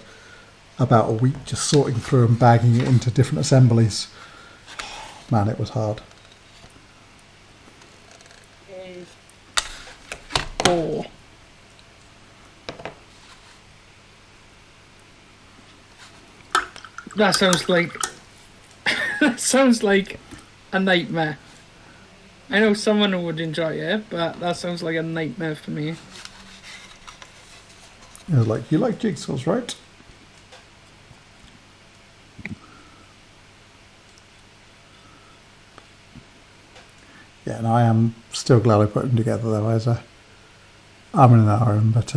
about a week just sorting through and bagging it into different assemblies. Man, it was hard. 4. That sounds like that sounds like a nightmare. I know someone who would enjoy it, but that sounds like a nightmare for me. I was like, you like jigsaws, right? Yeah, and I am still glad I put them together though. I'm in an hour, but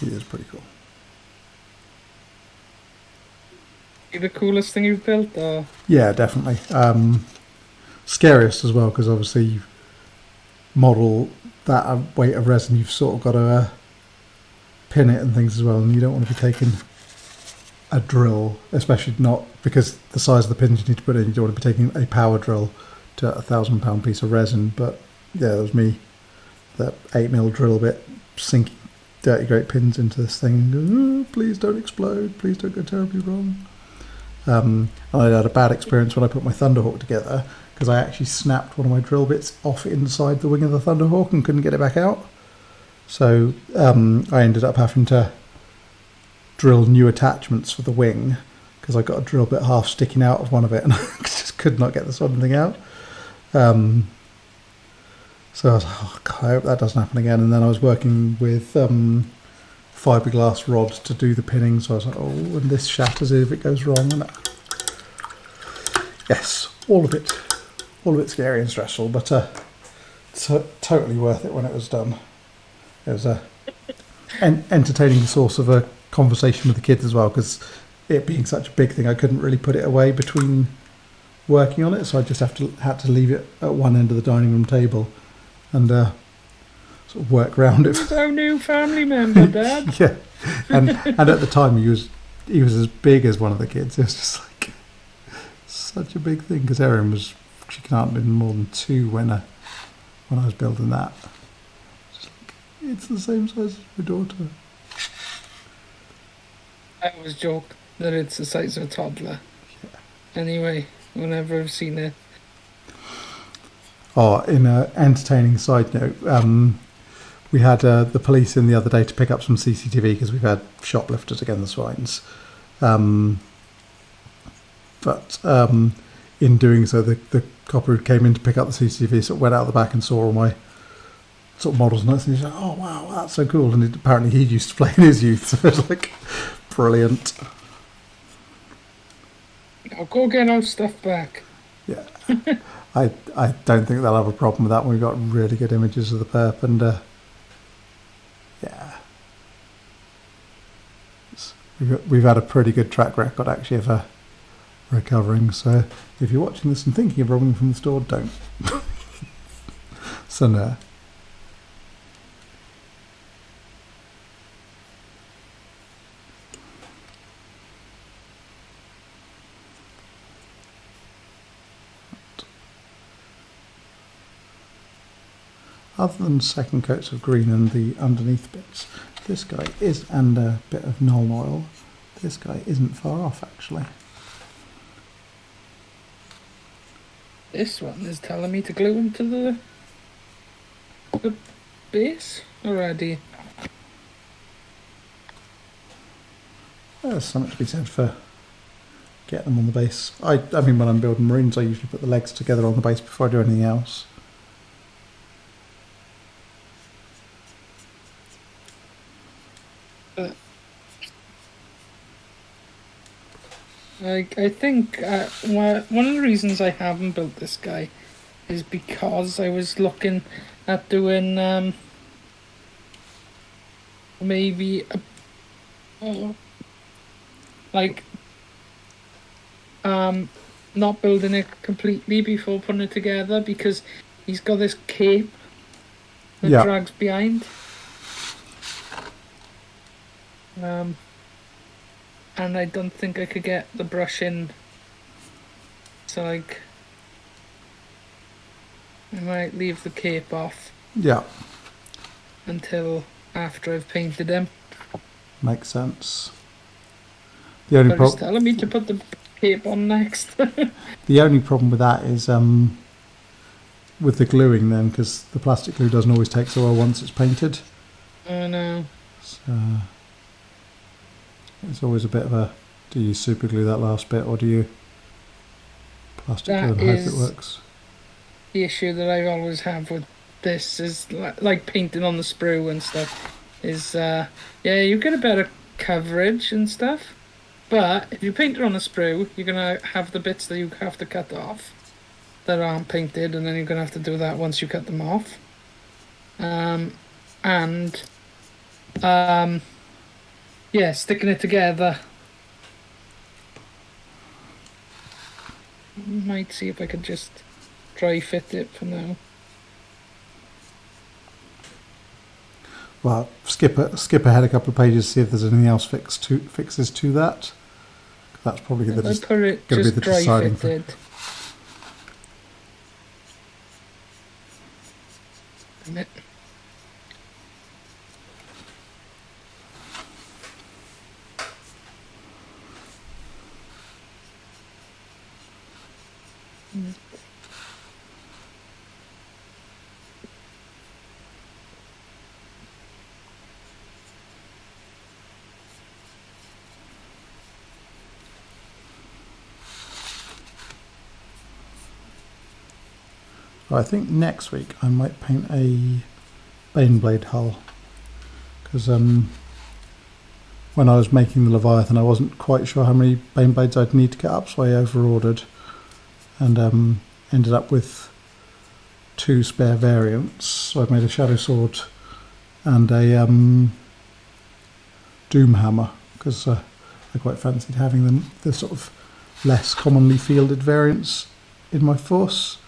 it is pretty cool. The coolest thing you've built, or Yeah, definitely. Scariest as well, because obviously you model that weight of resin, you've sort of got to pin it and things as well, and you don't want to be taking a drill, especially not because the size of the pins you need to put in. You don't want to be taking a power drill to a £1,000 piece of resin. But yeah, that was me, that 8mm drill bit, sinking dirty great pins into this thing and going, oh, please don't explode, please don't go terribly wrong. And I had a bad experience when I put my Thunderhawk together, because I actually snapped one of my drill bits off inside the wing of the Thunderhawk and couldn't get it back out. So I ended up having to drill new attachments for the wing, because I got a drill bit half sticking out of one of it and I just could not get the sort of thing out. So I was like, oh God, I hope that doesn't happen again. And then I was working with fiberglass rods to do the pinning, so I was like, oh, and this shatters if it goes wrong. And yes, all of it scary and stressful, but totally worth it when it was done. It was an entertaining source of a conversation with the kids as well, because it being such a big thing, I couldn't really put it away between working on it, so I just had to leave it at one end of the dining room table and sort of work around it. He's our new family member, Dad. Yeah, and at the time he was as big as one of the kids. It was just like such a big thing, because Erin she can't have been more than 2 when I was building that. It's the same size as my daughter. I always joke that it's the size of a toddler. Yeah. Anyway, whenever I've seen it. Oh, in an entertaining side note, we had the police in the other day to pick up some CCTV, because we've had shoplifters again, the swines. But in doing so, the copper who came in to pick up the CCTV sort of went out the back and saw all my sort of models and notes, and he's like, oh wow, that's so cool. And apparently he used to play in his youth, so it was like brilliant. I'll go get our stuff back. Yeah. I don't think they'll have a problem with that. We've got really good images of the perp, and yeah, we've had a pretty good track record actually of recovering. So if you're watching this and thinking of robbing from the store, don't. So no. Other than second coats of green and the underneath bits, this guy is, and a bit of Knoll oil, this guy isn't far off actually. This one is telling me to glue him to the base already. There's something to be said for getting them on the base. I mean, when I'm building marines, I usually put the legs together on the base before I do anything else. I think one of the reasons I haven't built this guy is because I was looking at doing maybe not building it completely before putting it together, because he's got this cape that drags behind. And I don't think I could get the brush in, so I might leave the cape off. Yeah. Until after I've painted him. Makes sense. The only problem. Telling me to put the cape on next. The only problem with that is with the gluing then, because the plastic glue doesn't always take so well once it's painted. I know. So it's always a bit of a, do you super glue that last bit or do you plastic glue and hope it works? The issue that I always have with this is like painting on the sprue and stuff is yeah, you get a better coverage and stuff, but if you paint it on a sprue, you're gonna have the bits that you have to cut off that aren't painted, and then you're gonna have to do that once you cut them off. Yeah, sticking it together. Might see if I could just dry fit it for now. Well, skip ahead a couple of pages, see if there's anything else fixes to that. That's probably going to be the deciding factor. I think next week I might paint a Baneblade hull, because when I was making the Leviathan I wasn't quite sure how many Baneblades I'd need to get up, so I over-ordered and ended up with 2 spare variants. So I've made a Shadow Sword and a Doom Hammer, because I quite fancied having the sort of less commonly fielded variants in my force.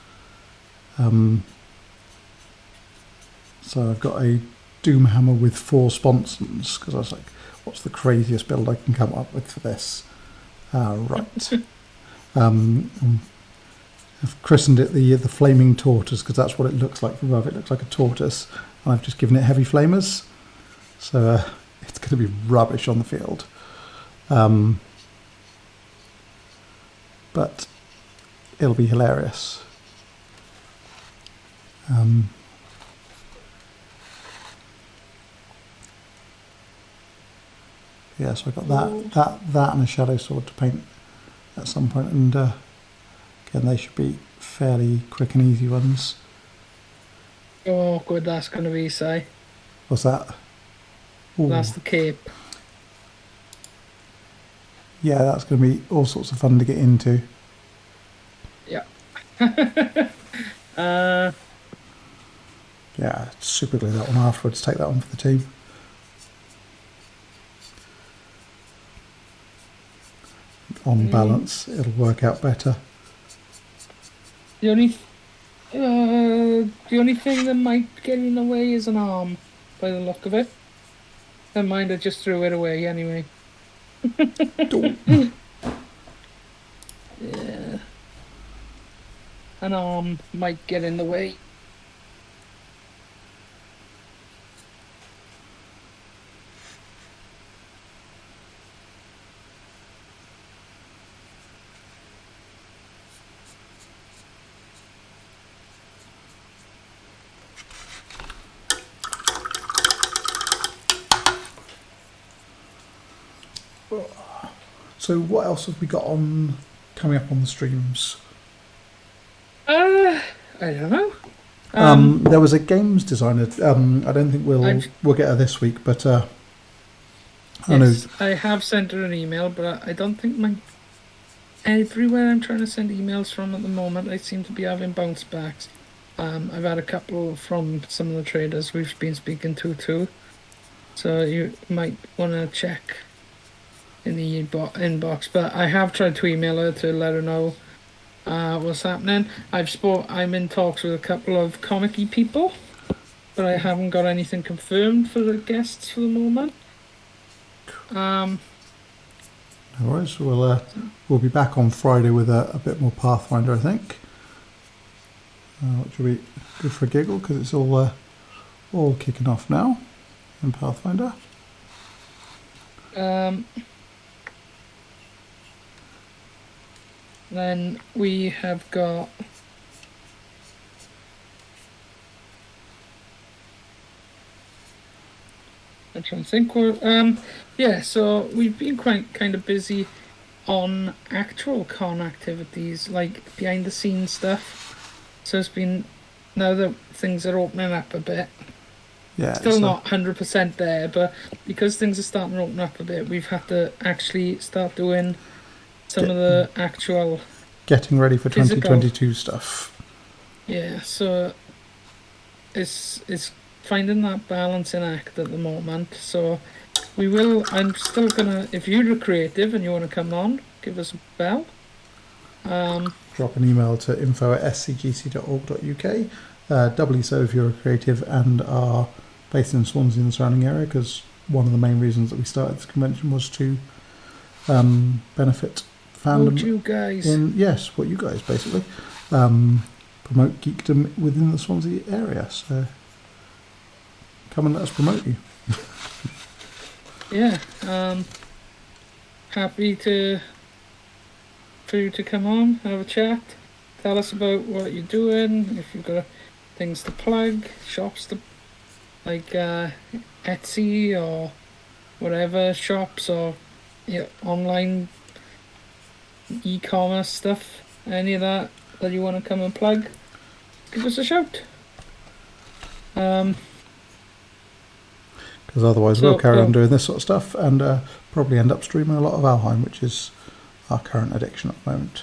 So I've got a Doom Hammer with 4 sponsons, because I was like, what's the craziest build I can come up with for this? Right. I've christened it the Flaming Tortoise, because that's what it looks like from above. It looks like a tortoise, and I've just given it heavy flamers. So it's going to be rubbish on the field. But it'll be hilarious. Yeah, so I got that and a Shadow Sword to paint at some point, and again they should be fairly quick and easy ones. Oh, good, that's going to be, say. What's that? Ooh. That's the cape. Yeah, that's going to be all sorts of fun to get into. Yeah. Yeah, super glue that one afterwards, take that one for the team. On balance, it'll work out better. The only thing that might get in the way is an arm, by the look of it. Never mind, I just threw it away anyway. Yeah. An arm might get in the way. So what else have we got on coming up on the streams? I don't know. There was a games designer. I don't think we'll get her this week, but I have sent her an email, but I don't think everywhere I'm trying to send emails from at the moment, I seem to be having bounce backs. I've had a couple from some of the traders we've been speaking to too, so you might want to check in the inbox. But I have tried to email her to let her know what's happening. I'm in talks with a couple of comic-y people, but I haven't got anything confirmed for the guests for the moment. No worries. We'll be back on Friday with a bit more Pathfinder, I think. Which will be good for a giggle, because it's all kicking off now in Pathfinder. Then we have got I'm trying to think. Yeah, so we've been quite kind of busy on actual con activities, like behind the scenes stuff. So it's been, now that things are opening up a bit, Yeah, still not 100% there, but because things are starting to open up a bit, we've had to actually start doing some of the actual getting ready for physical 2022 stuff. Yeah, so it's finding that balancing act at the moment. So I'm still gonna, if you're creative and you want to come on, give us a bell. Drop an email to info@scgc.org.uk. Doubly so if you're a creative and are based in Swansea and the surrounding area, because one of the main reasons that we started this convention was to benefit fandom. What you guys? What you guys basically. Promote geekdom within the Swansea area. So come and let us promote you. Yeah, happy for you to come on, have a chat, tell us about what you're doing, if you've got things to plug, shops to, like Etsy or whatever, shops or online e-commerce stuff, any of that you want to come and plug, give us a shout. Because otherwise we'll carry on doing this sort of stuff and probably end up streaming a lot of Valheim, which is our current addiction at the moment.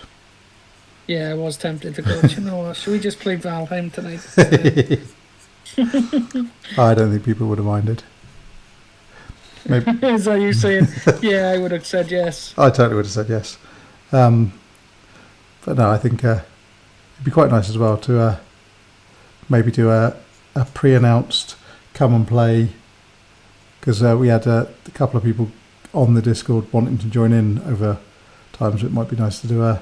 Yeah, I was tempted to go, you know what, should we just play Valheim tonight? I don't think people would have minded. Maybe. Is that you saying? Yeah, I would have said yes. I totally would have said yes. But no, I think it'd be quite nice as well to maybe do a pre-announced come and play, because we had a couple of people on the Discord wanting to join in over time, so it might be nice to do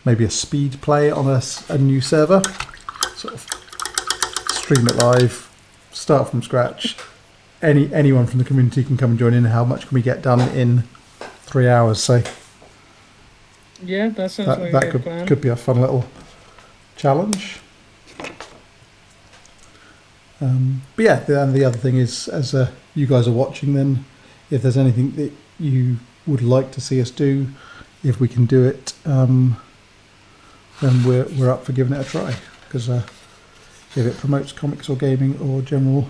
maybe a speed play on a new server, sort of stream it live, start from scratch. Anyone from the community can come and join in. How much can we get done in 3 hours, say? Yeah, that sounds like a good plan. Could be a fun little challenge. But yeah, and the other thing is, as you guys are watching, then if there's anything that you would like to see us do, if we can do it, then we're up for giving it a try. Because if it promotes comics or gaming or general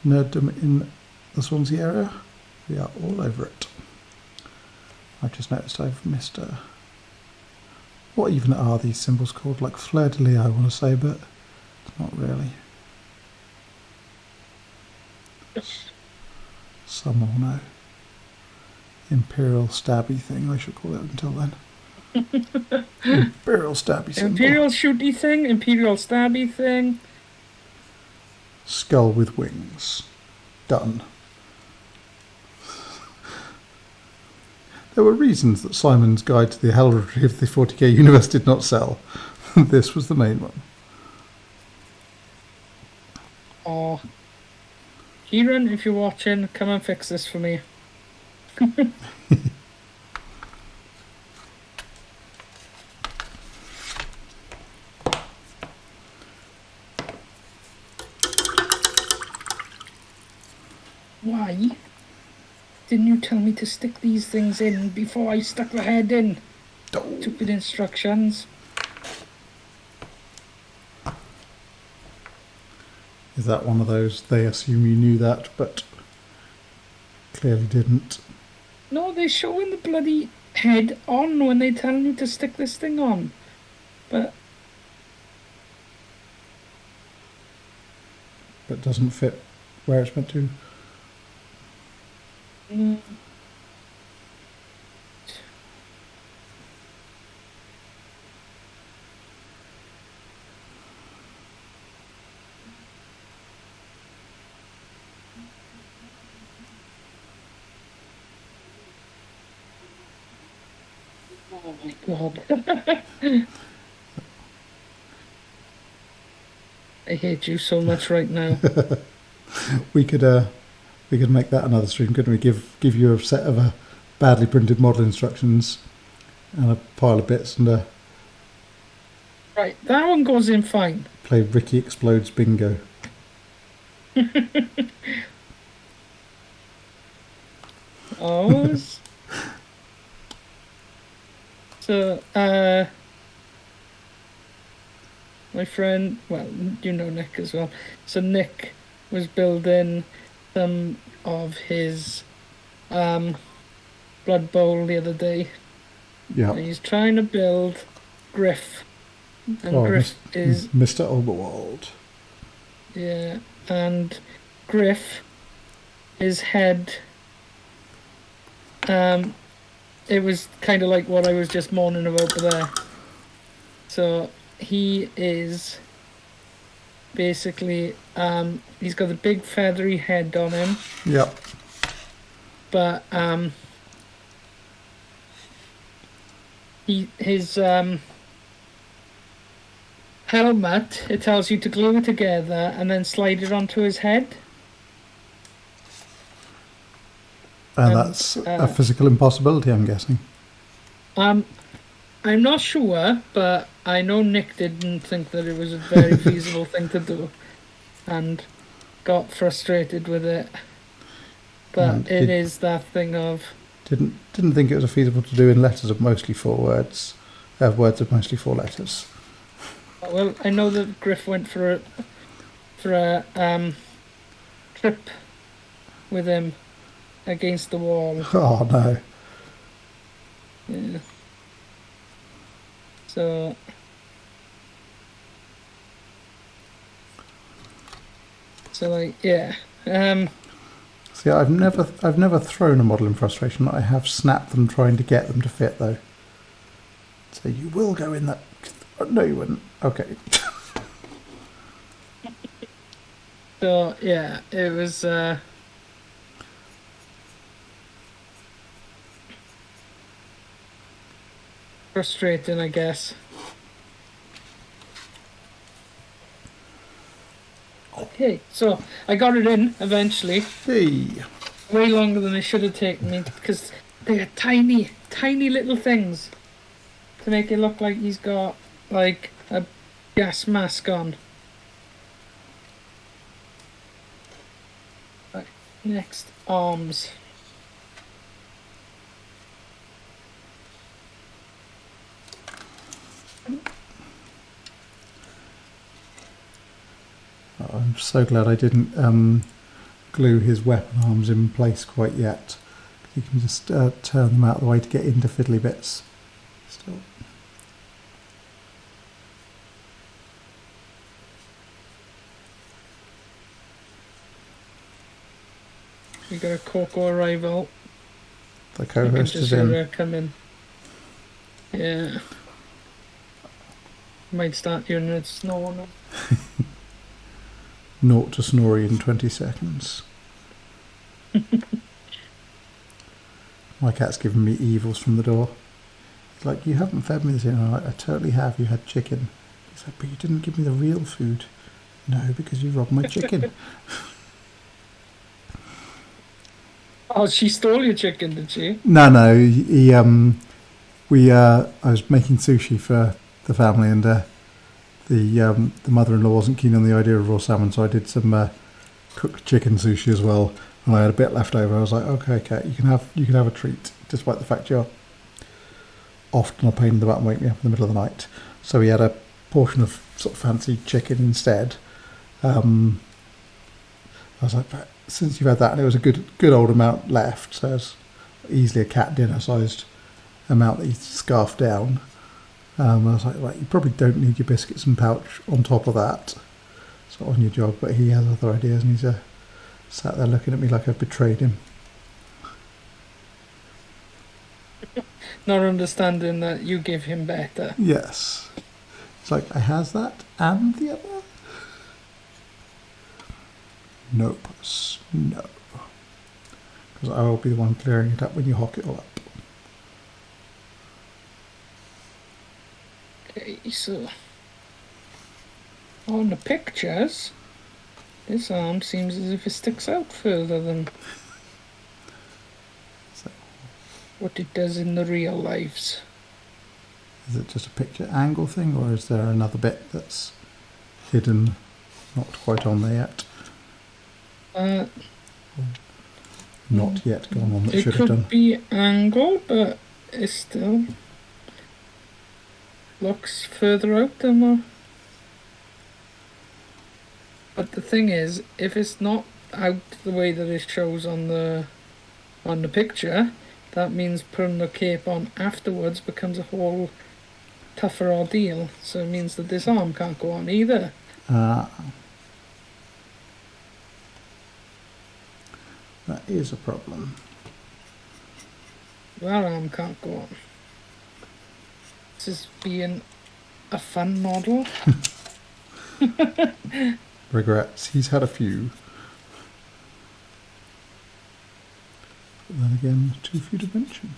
nerddom in the Swansea area, we are all over it. I've just noticed I've missed what even are these symbols called? Like fleur de lis, I want to say, but it's not really. Some will know. Imperial stabby thing, I should call it until then. Imperial stabby symbol. Imperial shooty thing, Imperial stabby thing. Skull with wings. Done. There were reasons that Simon's Guide to the Heraldry of the 40k Universe did not sell. This was the main one. Oh. Kieran, if you're watching, come and fix this for me. Why didn't you tell me to stick these things in before I stuck the head in? Stupid instructions. Is that one of those, they assume you knew that, but clearly didn't? No, they're showing the bloody head on when they're telling you to stick this thing on. But doesn't fit where it's meant to. Oh my god. I hate you so much right now. We could make that another stream, couldn't we? Give you a set of badly printed model instructions and a pile of bits and Right, that one goes in fine. Play Ricky Explodes Bingo. ours. So, my friend, well, you know Nick as well. So Nick was building some of his Blood Bowl the other day. Yeah. And he's trying to build Griff. And Griff is Mr. Oberwald. Yeah, and Griff, his head, it was kind of like what I was just moaning about there. So he is basically, he's got a big feathery head on him. Yep. But his helmet, it tells you to glue it together and then slide it onto his head. And that's a physical impossibility, I'm guessing. I'm not sure, but I know Nick didn't think that it was a very feasible thing to do, and got frustrated with it. But it is that thing of didn't think it was feasible to do in letters of mostly 4 words, words of mostly 4 letters. Well, I know that Griff went for a trip with him against the wall. Oh no! Yeah. So like yeah. See, I've never thrown a model in frustration. I have snapped them trying to get them to fit though. So you will go in that. No, you wouldn't. Okay. So yeah, it was frustrating, I guess. Okay, so I got it in eventually. Hey. Way longer than it should have taken me because they're tiny, tiny little things to make it look like he's got like a gas mask on. Right, next, arms. Oh, I'm so glad I didn't glue his weapon arms in place quite yet. You can just turn them out of the way to get into fiddly bits. Still. You got a Coco arrival. The co-host is in. Come in. Yeah. Might start hearing it snore now. 0 to Snorri in 20 seconds. My cat's giving me evils from the door. He's like, you haven't fed me this yet. I'm like, I totally have. You had chicken. He's like, but you didn't give me the real food. No, because you robbed my chicken. Oh, she stole your chicken, did she? No. I was making sushi for the family, and the mother-in-law wasn't keen on the idea of raw salmon, so I did some cooked chicken sushi as well. And I had a bit left over. I was like, okay, Kat, you can have a treat, despite the fact you're often a pain in the butt and wake me up in the middle of the night. So we had a portion of sort of fancy chicken instead. I was like, but since you've had that, and it was a good old amount left, so it's easily a cat dinner sized amount that you scarfed down. I was like, right, you probably don't need your biscuits and pouch on top of that. It's not on your job, but he has other ideas, and he's sat there looking at me like I've betrayed him. Not understanding that you give him better. Yes. It's like, I has that and the other. Nope. No. Because I will be the one clearing it up when you hock it all up. Okay, so on the pictures, this arm seems as if it sticks out further than what it does in the real lives. Is it just a picture angle thing, or is there another bit that's hidden, not quite on there yet? not yet gone on that It should have could done. be angled, but it still looks further out than what. But the thing is, if it's not out the way that it shows on the picture, that means putting the cape on afterwards becomes a whole tougher ordeal. So it means that this arm can't go on either. That is a problem. That arm can't go on. This is being a fun model. Regrets. He's had a few. But then again, too few to mention.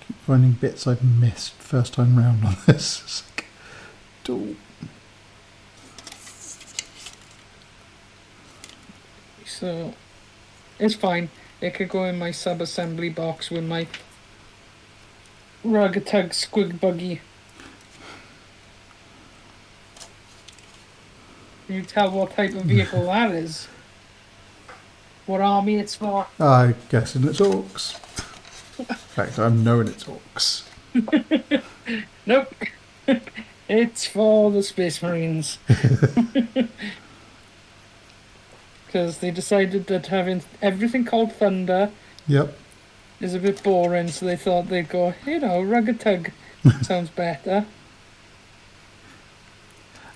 Keep finding bits I've missed first time round on this. It's like, dull. So it's fine. It could go in my sub-assembly box with my Rug-a-Tug Squig Buggy. Can you tell what type of vehicle that is? What army it's for? I guess it's orcs. In fact, I'm knowing it's orcs. Nope. It's for the Space Marines. Because they decided that having everything called Thunder Yep. is a bit boring, so they thought they'd go, Rug-a-Tug sounds better.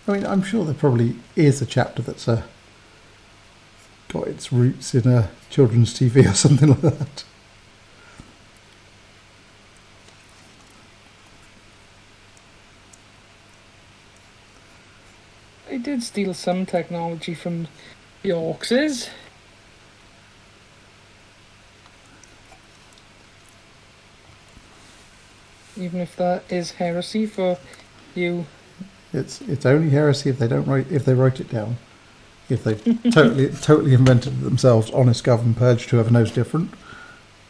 I mean, I'm sure there probably is a chapter that's got its roots in a children's TV or something like that. They did steal some technology from the Orcs. Even if that is heresy for you. It's only heresy if they write it down. If they totally invented it themselves, honest gov and purged whoever knows different.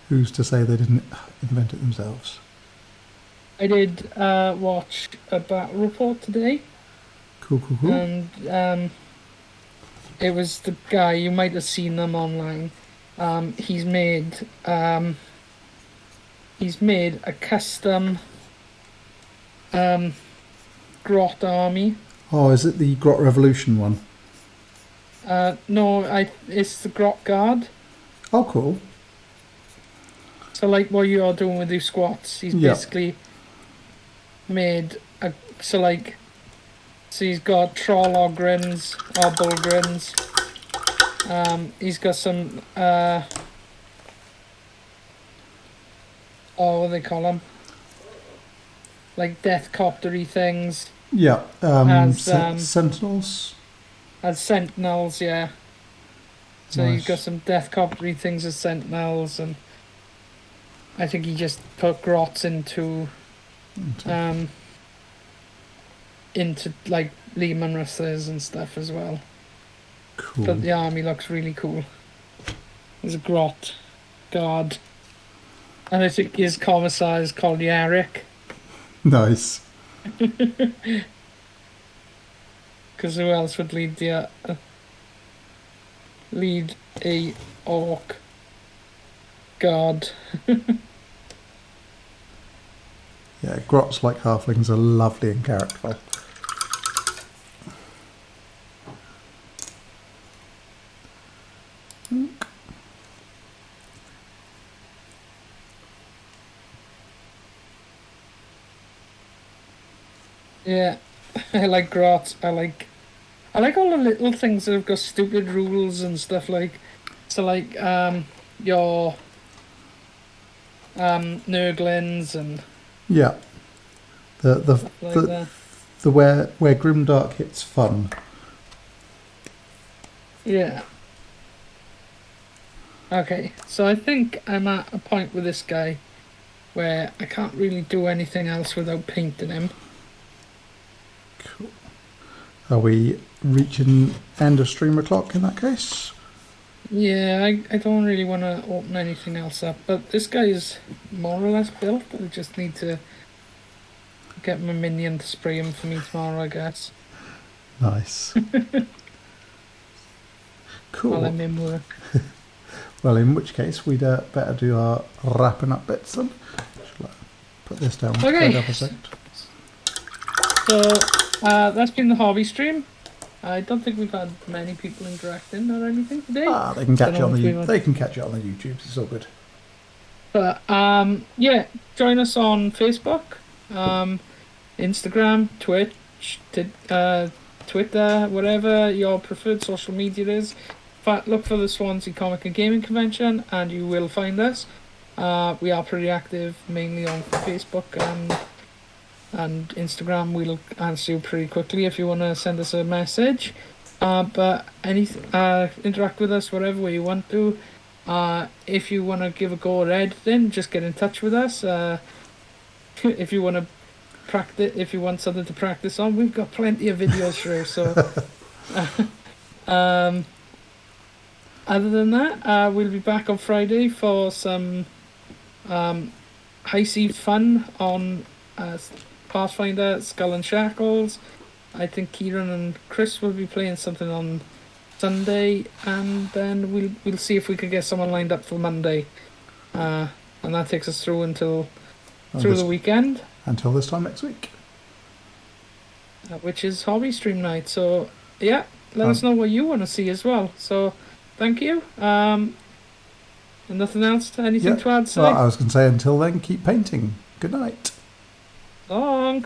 Who's to say they didn't invent it themselves? I did watch a battle report today. Cool. And it was the guy, you might have seen them online. He's made a custom grot army. Oh, is it the Grot Revolution one? No, it's the grot guard. Oh, cool. So like what you are doing with your squats, he's basically made so he's got troll ogrins or bulgrins. He's got some what do they call them? Like death coptery things. Yeah. As, Sentinels. As sentinels, yeah. So Nice. he's got some death coptery things as sentinels, and I think he just put grots into like Lehman wrestlers and stuff as well. Cool. But the army looks really cool. There's a grot guard, and I think his commissar is called Yarrick. Nice. Because who else would lead a orc guard? Yeah, grots like halflings are lovely and characterful. Yeah, I like grots. I like all the little things that have got stupid rules and stuff like. So like your Nurglings and Yeah. The stuff like the, that. the where Grimdark hits fun. Yeah. Okay, so I think I'm at a point with this guy where I can't really do anything else without painting him. Cool. Are we reaching end of streamer clock in that case? Yeah, I don't really want to open anything else up, but this guy is more or less built. I just need to get my minion to spray him for me tomorrow, I guess. Nice. Cool. While I'm in work. Well, in which case, we'd better do our wrapping up bits then. Shall I put this down? Okay. For a second? So, that's been the hobby stream. I don't think we've had many people interacting or anything today. They can catch it on the they can catch it on the YouTube. It's all good. But yeah, join us on Facebook, Instagram, Twitch, Twitter, whatever your preferred social media is. In fact, look for the Swansea Comic and Gaming Convention, and you will find us. We are pretty active, mainly on Facebook and Instagram. We'll answer you pretty quickly if you want to send us a message. But interact with us whatever way you want to. If you want to give a go at editing, just get in touch with us. If you want to practice, if you want something to practice on, we've got plenty of videos through. So, other than that, we'll be back on Friday for some high sea fun on Pathfinder Skull and Shackles. I think Kieran and Chris will be playing something on Sunday, and then we'll see if we can get someone lined up for Monday, and that takes us through the weekend, until this time next week, which is hobby stream night. So yeah, let us know what you want to see as well. So thank you. And nothing else, anything to add? Well, I was going to say, until then, keep painting. Good night. Long.